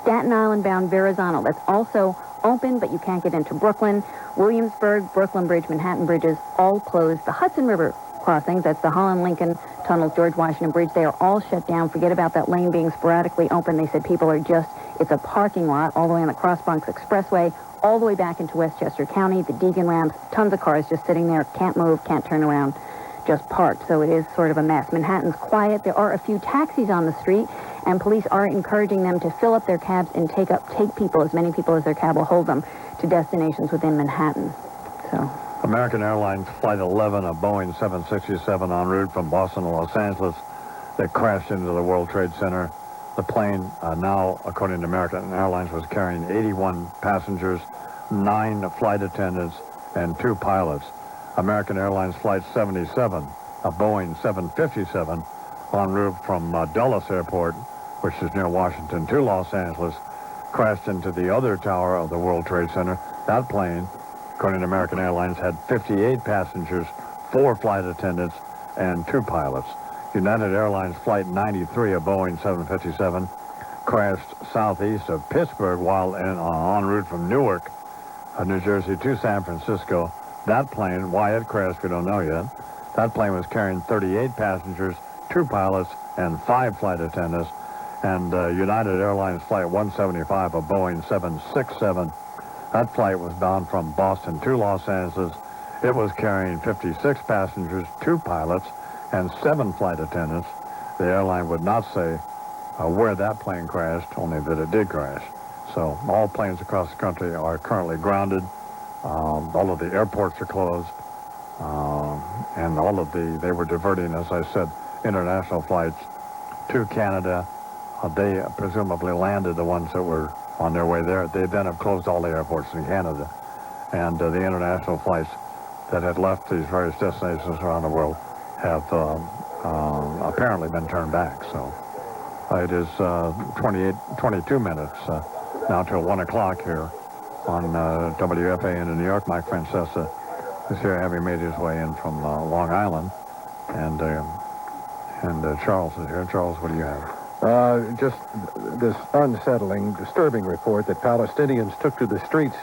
Staten Island-bound Verrazano, that's also open, but you can't get into Brooklyn. Williamsburg, Brooklyn Bridge, Manhattan bridges, all closed. The Hudson River crossings, that's the Holland-Lincoln Tunnels, George Washington Bridge, they are all shut down. Forget about that lane being sporadically open. They said people are it's a parking lot all the way on the Cross Bronx Expressway, all the way back into Westchester County, the Deegan ramps, tons of cars just sitting there, can't move, can't turn around, just parked. So it is sort of a mess. Manhattan's quiet. There are a few taxis on the street, and police are encouraging them to fill up their cabs and take people, as many people as their cab will hold them, to destinations within Manhattan. So American Airlines Flight 11, a Boeing 767 en route from Boston to Los Angeles, that crashed into the World Trade Center. The plane, now, according to American Airlines, was carrying 81 passengers, 9 flight attendants, and 2 pilots. American Airlines Flight 77, a Boeing 757, en route from Dulles Airport, which is near Washington, to Los Angeles, crashed into the other tower of the World Trade Center. That plane, according to American Airlines, had 58 passengers, 4 flight attendants, and 2 pilots. United Airlines Flight 93, a Boeing 757, crashed southeast of Pittsburgh while en route from Newark, New Jersey, to San Francisco. That plane, why it crashed, we don't know yet. That plane was carrying 38 passengers, 2 pilots, and 5 flight attendants. And United Airlines Flight 175, a Boeing 767, that flight was bound from Boston to Los Angeles. It was carrying 56 passengers, 2 pilots, and 7 flight attendants. The airline would not say where that plane crashed, only that it did crash. So all planes across the country are currently grounded. All of the airports are closed. And they were diverting, as I said, international flights to Canada. They presumably landed the ones that were on their way there. They then have closed all the airports in Canada. And the international flights that had left these various destinations around the world have apparently been turned back. So it is 22 minutes now till 1 o'clock here on WFAN in New York. Mike Francesa is here, having made his way in from Long Island. And Charles is here. Charles, what do you have? Just this unsettling, disturbing report that Palestinians took to the streets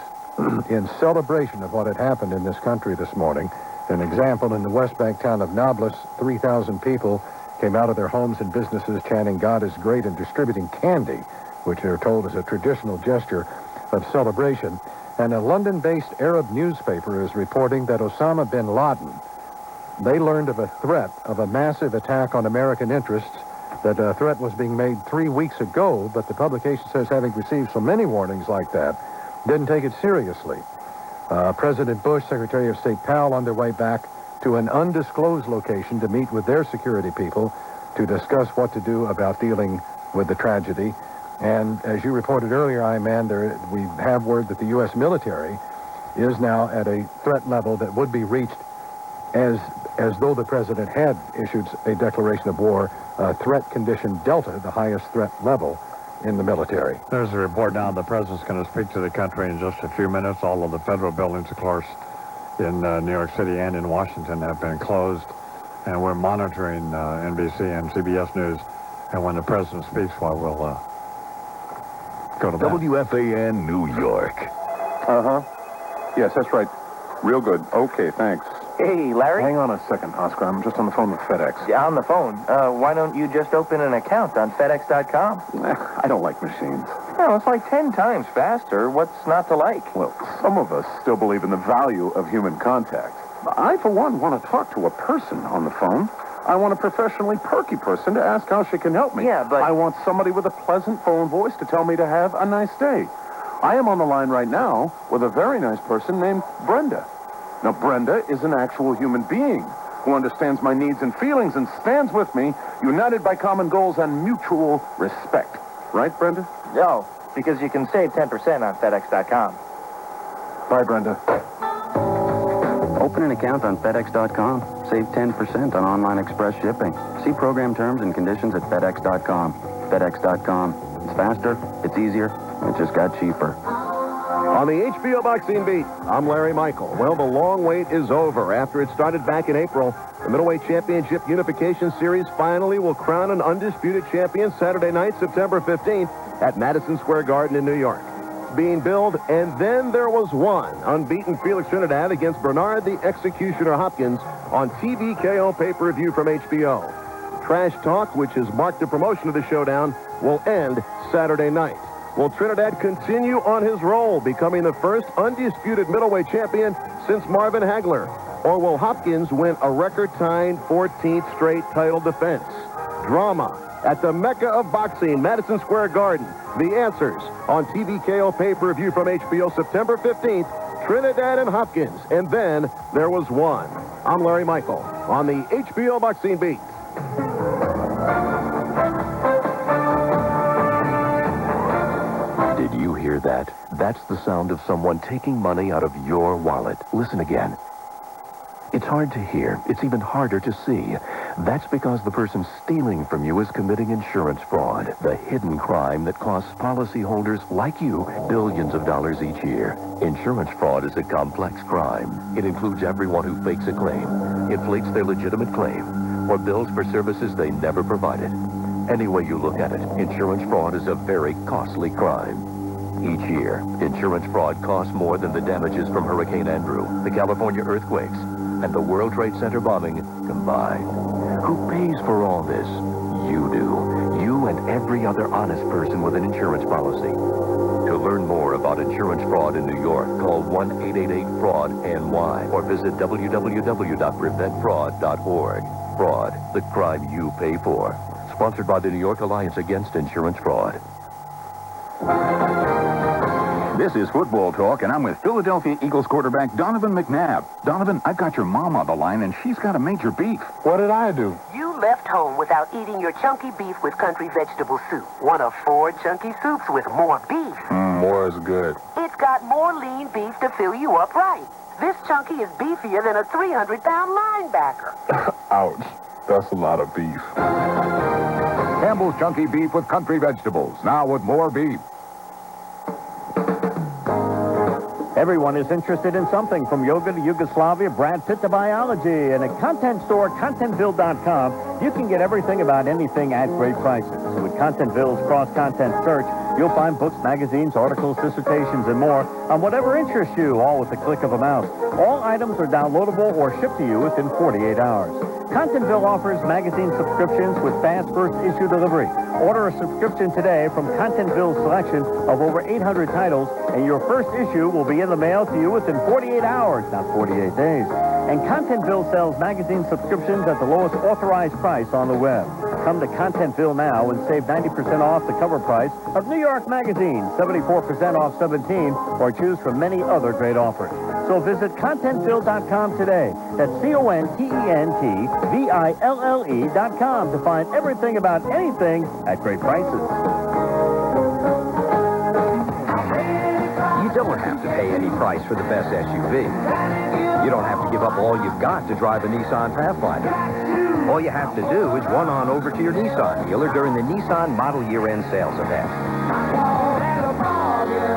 in celebration of what had happened in this country this morning. An example, in the West Bank town of Nablus, 3,000 people came out of their homes and businesses chanting "God is great" and distributing candy, which they're told is a traditional gesture of celebration. And a London-based Arab newspaper is reporting that Osama bin Laden, they learned of a threat of a massive attack on American interests. That threat was being made 3 weeks ago, but the publication says, having received so many warnings like that, didn't take it seriously. President Bush, Secretary of State Powell on their way back to an undisclosed location to meet with their security people to discuss what to do about dealing with the tragedy. And as you reported earlier, I-Man, we have word that the U.S. military is now at a threat level that would be reached as though the president had issued a declaration of war, threat condition Delta, the highest threat level in the military. There's a report now the president's going to speak to the country in just a few minutes. All of the federal buildings, of course, in New York City and in Washington have been closed, and we're monitoring NBC and CBS News. And when the president speaks, well, we'll go to that. WFAN New York. Uh-huh. Yes, that's right. Real good. Okay, thanks. Hey, Larry? Hang on a second, Oscar. I'm just on the phone with FedEx. Yeah, on the phone. Why don't you just open an account on FedEx.com? I don't like machines. Well, it's like 10 times faster. What's not to like? Well, some of us still believe in the value of human contact. I, for one, want to talk to a person on the phone. I want a professionally perky person to ask how she can help me. Yeah, but... I want somebody with a pleasant phone voice to tell me to have a nice day. I am on the line right now with a very nice person named Brenda. Now, Brenda is an actual human being who understands my needs and feelings and stands with me, united by common goals and mutual respect. Right, Brenda? No, because you can save 10% on FedEx.com. Bye, Brenda. Open an account on FedEx.com. Save 10% on online express shipping. See program terms and conditions at FedEx.com. FedEx.com. It's faster, it's easier, it just got cheaper. On the HBO Boxing Beat, I'm Larry Michael. Well, the long wait is over. After it started back in April, the Middleweight Championship Unification Series finally will crown an undisputed champion Saturday night, September 15th, at Madison Square Garden in New York. Being billed, and then there was one. Unbeaten Felix Trinidad against Bernard the Executioner Hopkins on TVKO pay-per-view from HBO. Trash Talk, which has marked the promotion of the showdown, will end Saturday night. Will Trinidad continue on his roll, becoming the first undisputed middleweight champion since Marvin Hagler? Or will Hopkins win a record-tying 14th straight title defense? Drama at the Mecca of boxing, Madison Square Garden. The answers on TVKO pay-per-view from HBO September 15th, Trinidad and Hopkins. And then there was one. I'm Larry Michael on the HBO Boxing Beat. Did you hear that? That's the sound of someone taking money out of your wallet. Listen again. It's hard to hear. It's even harder to see. That's because the person stealing from you is committing insurance fraud, the hidden crime that costs policyholders like you billions of dollars each year. Insurance fraud is a complex crime. It includes everyone who fakes a claim, inflates their legitimate claim, or bills for services they never provided. Any way you look at it, insurance fraud is a very costly crime. Each year, insurance fraud costs more than the damages from Hurricane Andrew, the California earthquakes, and the World Trade Center bombing combined. Who pays for all this? You do. You and every other honest person with an insurance policy. To learn more about insurance fraud in New York, call 1-888-FRAUD-NY or visit www.preventfraud.org. Fraud, the crime you pay for. Sponsored by the New York Alliance Against Insurance Fraud. This is Football Talk, and I'm with Philadelphia Eagles quarterback Donovan McNabb. Donovan, I've got your mom on the line, and she's got a major beef. What did I do? You left home without eating your chunky beef with country vegetable soup. One of 4 chunky soups with more beef. More is good. It's got more lean beef to fill you up right. This chunky is beefier than a 300-pound linebacker. Ouch. That's a lot of beef. Campbell's Chunky Beef with country vegetables, now with more beef. Everyone is interested in something, from yoga to Yugoslavia, Brad Pitt to biology. And at Content Store, ContentVille.com, you can get everything about anything at great prices. With Contentville's cross-content search, you'll find books, magazines, articles, dissertations, and more on whatever interests you, all with the click of a mouse. All items are downloadable or shipped to you within 48 hours. Contentville offers magazine subscriptions with fast first-issue delivery. Order a subscription today from Contentville's selection of over 800 titles, and your first issue will be in the mail to you within 48 hours, not 48 days. And Contentville sells magazine subscriptions at the lowest authorized price on the web. Come to Contentville now and save 90% off the cover price of New York Magazine, 74% off 17, or choose from many other great offers. So visit ContentVille.com today. That's CONTENTVILLE.com to find everything about anything at great prices. You don't have to pay any price for the best SUV. You don't have to give up all you've got to drive a Nissan Pathfinder. All you have to do is run on over to your Nissan dealer during the Nissan Model Year-End Sales event.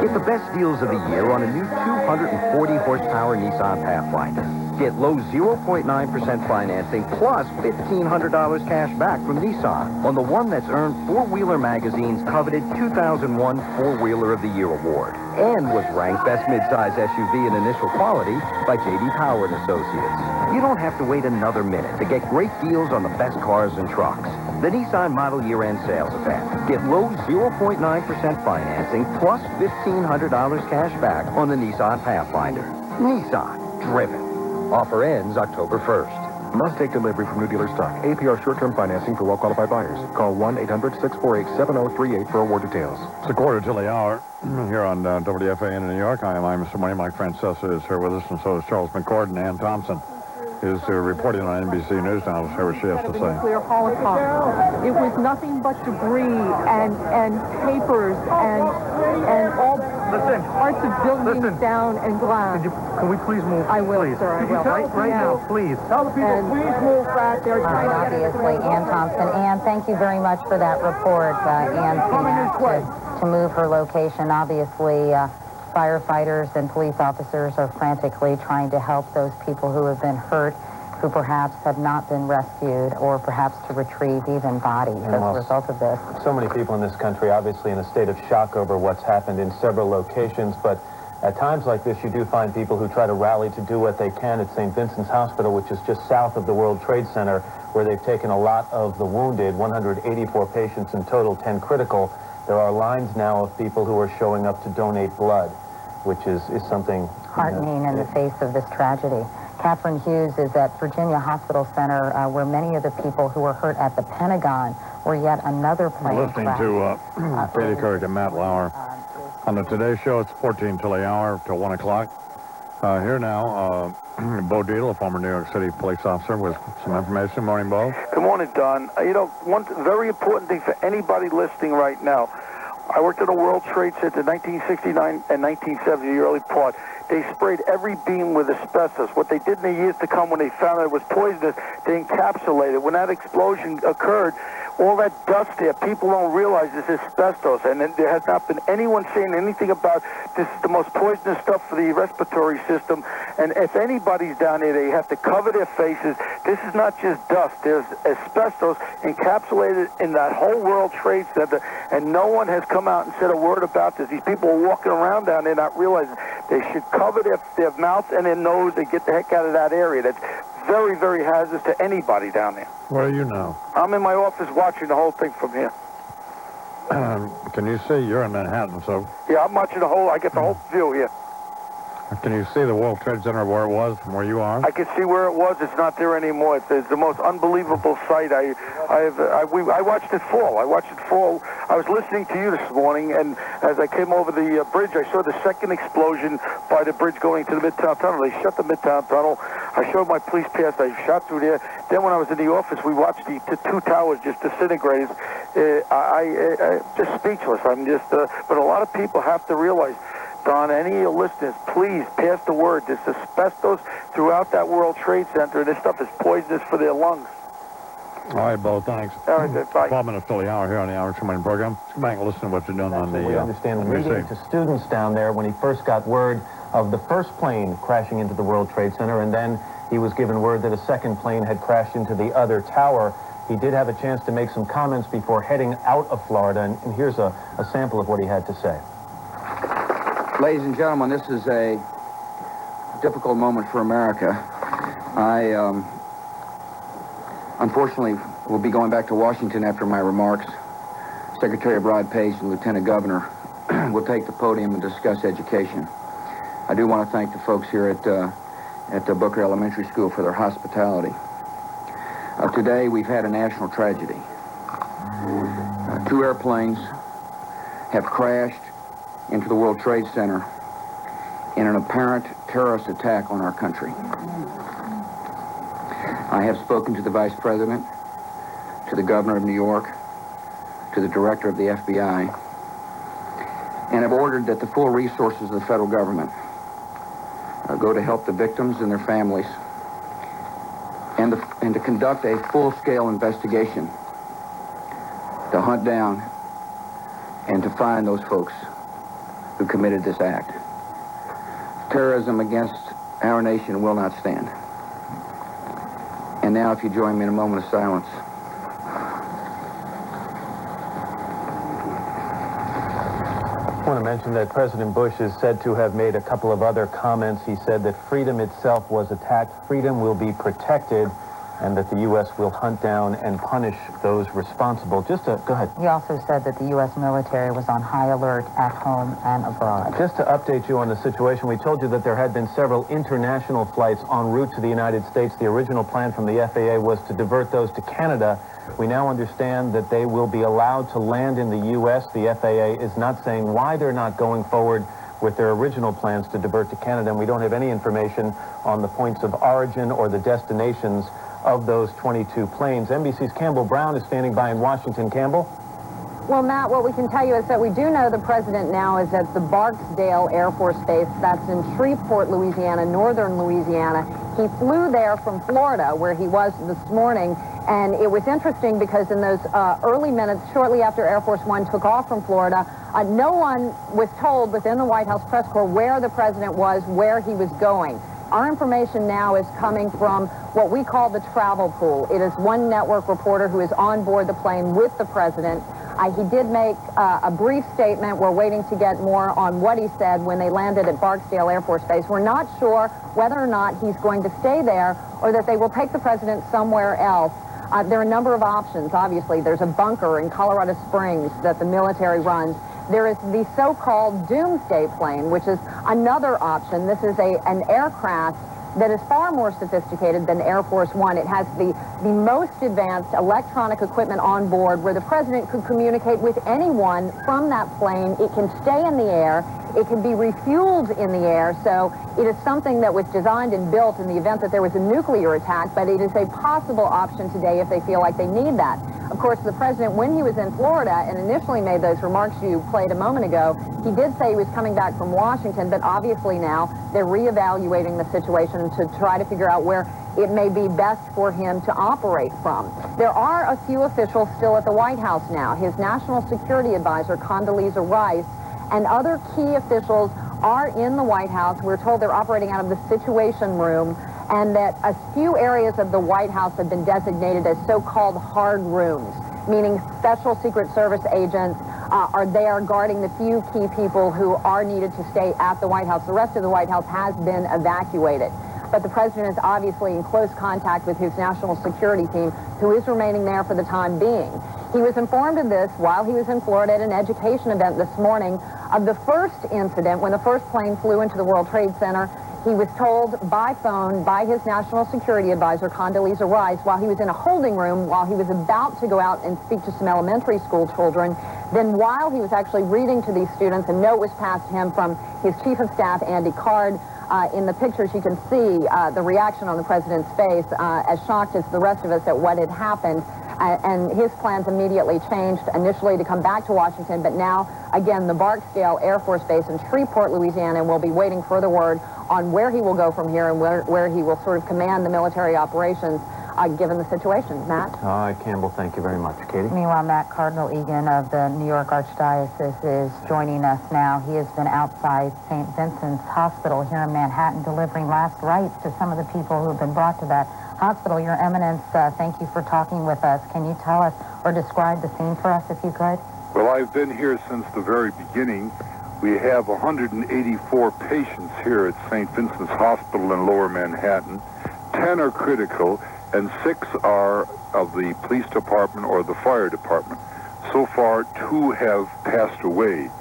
Get the best deals of the year on a new 240-horsepower Nissan Pathfinder. Get low 0.9% financing plus $1,500 cash back from Nissan on the one that's earned Four-Wheeler Magazine's coveted 2001 Four-Wheeler of the Year award and was ranked best midsize SUV in initial quality by J.D. Power and Associates. You don't have to wait another minute to get great deals on the best cars and trucks. The Nissan Model Year-End Sales event. Get low 0.9% financing plus $1,500 cash back on the Nissan Pathfinder. Nissan. Driven. Offer ends October 1st. Must take delivery from new dealer stock. APR short-term financing for well-qualified buyers. Call 1-800-648-7038 for award details. It's a quarter till the hour here on WFAN in New York. I am Imus. Mike Francesa is here with us, and so is Charles McCord, and Ann Thompson is reporting on NBC News now. Let's hear what she has to say. Nuclear holocaust. It was nothing but debris and papers and all parts of buildings down and glass. Can we please move? I will, please. sir. I will. Right now, please. Tell the people, please move back. They're trying to Obviously, Ann Thompson. Ann, thank you very much for that report. Ann's been asked to move her location. Obviously, firefighters and police officers are frantically trying to help those people who have been hurt, who perhaps have not been rescued, or perhaps to retrieve even bodies as a result of this. So many people in this country obviously in a state of shock over what's happened in several locations, but at times like this you do find people who try to rally to do what they can at St. Vincent's Hospital, which is just south of the World Trade Center, where they've taken a lot of the wounded, 184 patients in total, 10 critical. There are lines now of people who are showing up to donate blood, which is something heartening in the face of this tragedy. Catherine Hughes is at Virginia Hospital Center, where many of the people who were hurt at the Pentagon were yet another plane Listening to Katie Couric and Matt Lauer. On the Today Show, it's 14 till the hour, till 1 o'clock. Here now, Bo Deal, a former New York City police officer, with some information. Morning, Bo. Good morning, Don. One very important thing for anybody listening right now. I worked at a World Trade Center in 1969 and 1970, the early part. They sprayed every beam with asbestos. What they did in the years to come when they found out it was poisonous, they encapsulated it. When that explosion occurred, all that dust there, people don't realize this is asbestos. And there has not been anyone saying anything about this is the most poisonous stuff for the respiratory system. And if anybody's down there, they have to cover their faces. This is not just dust. There's asbestos encapsulated in that whole World Trade Center, and no one has come out and said a word about this. These people are walking around down there not realizing they should cover their mouth and their nose and get the heck out of that area. That's very, very hazardous to anybody down there. Where are you now? I'm in my office watching the whole thing from here. Can you see? You're in Manhattan, so... Yeah, I'm watching the whole... I get the whole view here. Can you see the World Trade Center where it was from where you are? I can see where it was. It's not there anymore. It's the most unbelievable sight. I watched it fall. I watched it fall. I was listening to you this morning, and as I came over the bridge, I saw the second explosion by the bridge going to the Midtown Tunnel. They shut the Midtown Tunnel. I showed my police pass. I shot through there. Then when I was in the office, we watched the two towers just disintegrate. I just speechless. I'm just... but a lot of people have to realize... Don, any of your listeners, please pass the word. There's asbestos throughout that World Trade Center, and this stuff is poisonous for their lungs. All right, Bo, thanks. All right, good. Bye. 12 minutes till the hour here on the Hour Morning program. Let's go back and listen to what you're doing on the... We understand the meeting to students down there when he first got word of the first plane crashing into the World Trade Center, and then he was given word that a second plane had crashed into the other tower. He did have a chance to make some comments before heading out of Florida, and here's a sample of what he had to say. Ladies and gentlemen, this is a difficult moment for America. I, unfortunately, will be going back to Washington after my remarks. Secretary Rod Page and Lieutenant Governor will take the podium and discuss education. I do want to thank the folks here at the Booker Elementary School for their hospitality. Today, we've had a national tragedy. 2 airplanes have crashed into the World Trade Center in an apparent terrorist attack on our country. I have spoken to the Vice President, to the Governor of New York, to the Director of the FBI, and have ordered that the full resources of the federal government go to help the victims and their families, and to conduct a full-scale investigation to hunt down and to find those folks who committed this act. Terrorism against our nation will not stand. And now, if you join me in a moment of silence. I want to mention that President Bush is said to have made a couple of other comments. He said that freedom itself was attacked, freedom will be protected, and that the U.S. will hunt down and punish those responsible. Go ahead. He also said that the U.S. military was on high alert at home and abroad. Just to update you on the situation, we told you that there had been several international flights en route to the United States. The original plan from the FAA was to divert those to Canada. We now understand that they will be allowed to land in the U.S. The FAA is not saying why they're not going forward with their original plans to divert to Canada, and we don't have any information on the points of origin or the destinations of those 22 planes. NBC's Campbell Brown is standing by in Washington. Campbell? Well, Matt, what we can tell you is that we do know the president now is at the Barksdale Air Force Base. That's in Shreveport, Louisiana, northern Louisiana. He flew there from Florida, where he was this morning, and it was interesting because in those early minutes, shortly after Air Force One took off from Florida, no one was told within the White House press corps where the president was, where he was going. Our information now is coming from what we call the travel pool. It is one network reporter who is on board the plane with the president. He did make a brief statement. We're waiting to get more on what he said when they landed at Barksdale Air Force Base. We're not sure whether or not he's going to stay there or that they will take the president somewhere else. There are a number of options, obviously. There's a bunker in Colorado Springs that the military runs. There is the so-called Doomsday plane, which is another option. This is an aircraft that is far more sophisticated than Air Force One. It has the most advanced electronic equipment on board where the president could communicate with anyone from that plane. It can stay in the air. It can be refueled in the air. So it is something that was designed and built in the event that there was a nuclear attack, but it is a possible option today if they feel like they need that. Of course, the president, when he was in Florida and initially made those remarks you played a moment ago, he did say he was coming back from Washington, but obviously now they're reevaluating the situation to try to figure out where it may be best for him to operate from. There are a few officials still at the White House now. His National Security Advisor, Condoleezza Rice, and other key officials are in the White House. We're told they're operating out of the Situation Room, and that a few areas of the White House have been designated as so-called hard rooms, meaning Special Secret Service agents are there guarding the few key people who are needed to stay at the White House. The rest of the White House has been evacuated. But the president is obviously in close contact with his national security team, who is remaining there for the time being. He was informed of this while he was in Florida at an education event this morning of the first incident when the first plane flew into the World Trade Center. He was told by phone by his National Security Advisor, Condoleezza Rice, while he was in a holding room, while he was about to go out and speak to some elementary school children. Then while he was actually reading to these students, a note was passed to him from his Chief of Staff, Andy Card. In the pictures, you can see the reaction on the president's face, as shocked as the rest of us at what had happened. And his plans immediately changed, initially to come back to Washington, but now, again, the Barksdale Air Force Base in Shreveport, Louisiana, and we'll be waiting further word on where he will go from here and where he will sort of command the military operations, given the situation. Matt? All right, Campbell, thank you very much. Katie? Meanwhile, Matt, Cardinal Egan of the New York Archdiocese is joining us now. He has been outside St. Vincent's Hospital here in Manhattan delivering last rites to some of the people who have been brought to that hospital. Your Eminence, thank you for talking with us. Can you tell us or describe the scene for us, if you could? Well, I've been here since the very beginning. We have 184 patients here at St. Vincent's Hospital in Lower Manhattan. 10 are critical, and 6 are of the police department or the fire department. So far, 2 have passed away.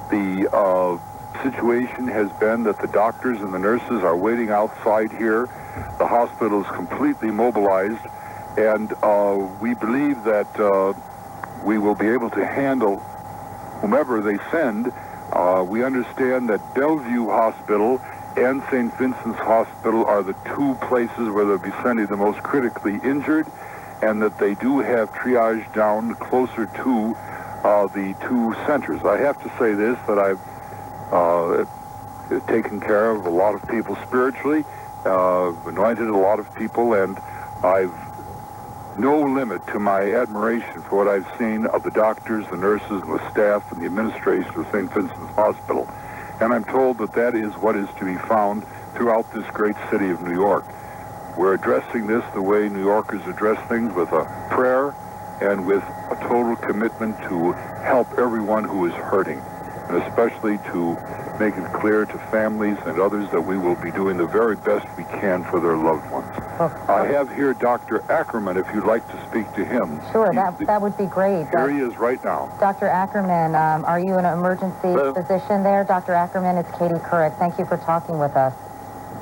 The situation has been that the doctors and the nurses are waiting outside here. The hospital is completely mobilized, and we believe that we will be able to handle whomever they send. We understand that Bellevue Hospital and St. Vincent's Hospital are the 2 places where they'll be sending the most critically injured, and that they do have triage down closer to the two centers. I have to say this, that I've taken care of a lot of people spiritually, anointed a lot of people, and I've no limit to my admiration for what I've seen of the doctors, the nurses, and the staff, and the administration of St. Vincent's Hospital. And I'm told that that is what is to be found throughout this great city of New York. We're addressing this the way New Yorkers address things, with a prayer and with a total commitment to help everyone who is hurting, and especially to make it clear to families and others that we will be doing the very best we can for their loved ones. I have here Dr. Ackerman, if you'd like to speak to him. Sure, that would be great. Here he is right now. Dr. Ackerman, are you an emergency physician there? Dr. Ackerman, it's Katie Couric. Thank you for talking with us.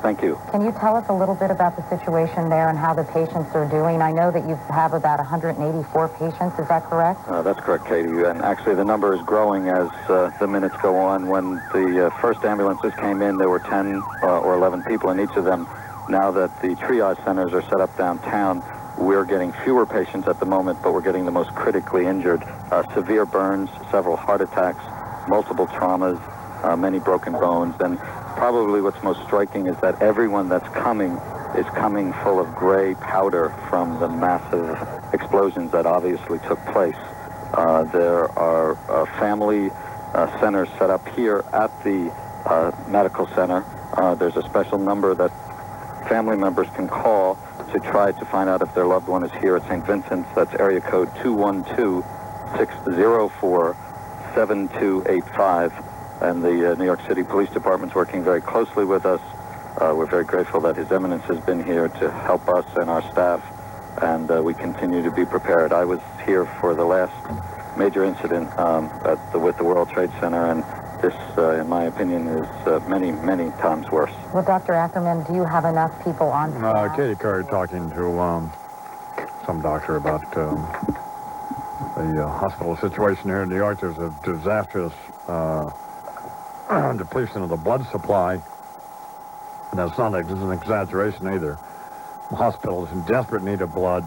Thank you. Can you tell us a little bit about the situation there and how the patients are doing? I know that you have about 184 patients. Is that correct? That's correct, Katie. And actually, the number is growing as the minutes go on. When the first ambulances came in, there were 10 or 11 people in each of them. Now that the triage centers are set up downtown, we're getting fewer patients at the moment, but we're getting the most critically injured. Severe burns, several heart attacks, multiple traumas, many broken bones. And probably what's most striking is that everyone that's coming is coming full of gray powder from the massive explosions that obviously took place. There are family centers set up here at the medical center. There's a special number that family members can call to try to find out if their loved one is here at St. Vincent's. That's area code 212-604-7285. And the New York City Police Department's working very closely with us. We're very grateful that His Eminence has been here to help us and our staff, and we continue to be prepared. I was here for the last major incident with the World Trade Center, and this, in my opinion, is many, many times worse. Well, Dr. Ackerman, do you have enough people on staff? Katie Curry talking to some doctor about the hospital situation here in New York. There's a disastrous depletion of the blood supply. And that's not an exaggeration either. The hospital is in desperate need of blood.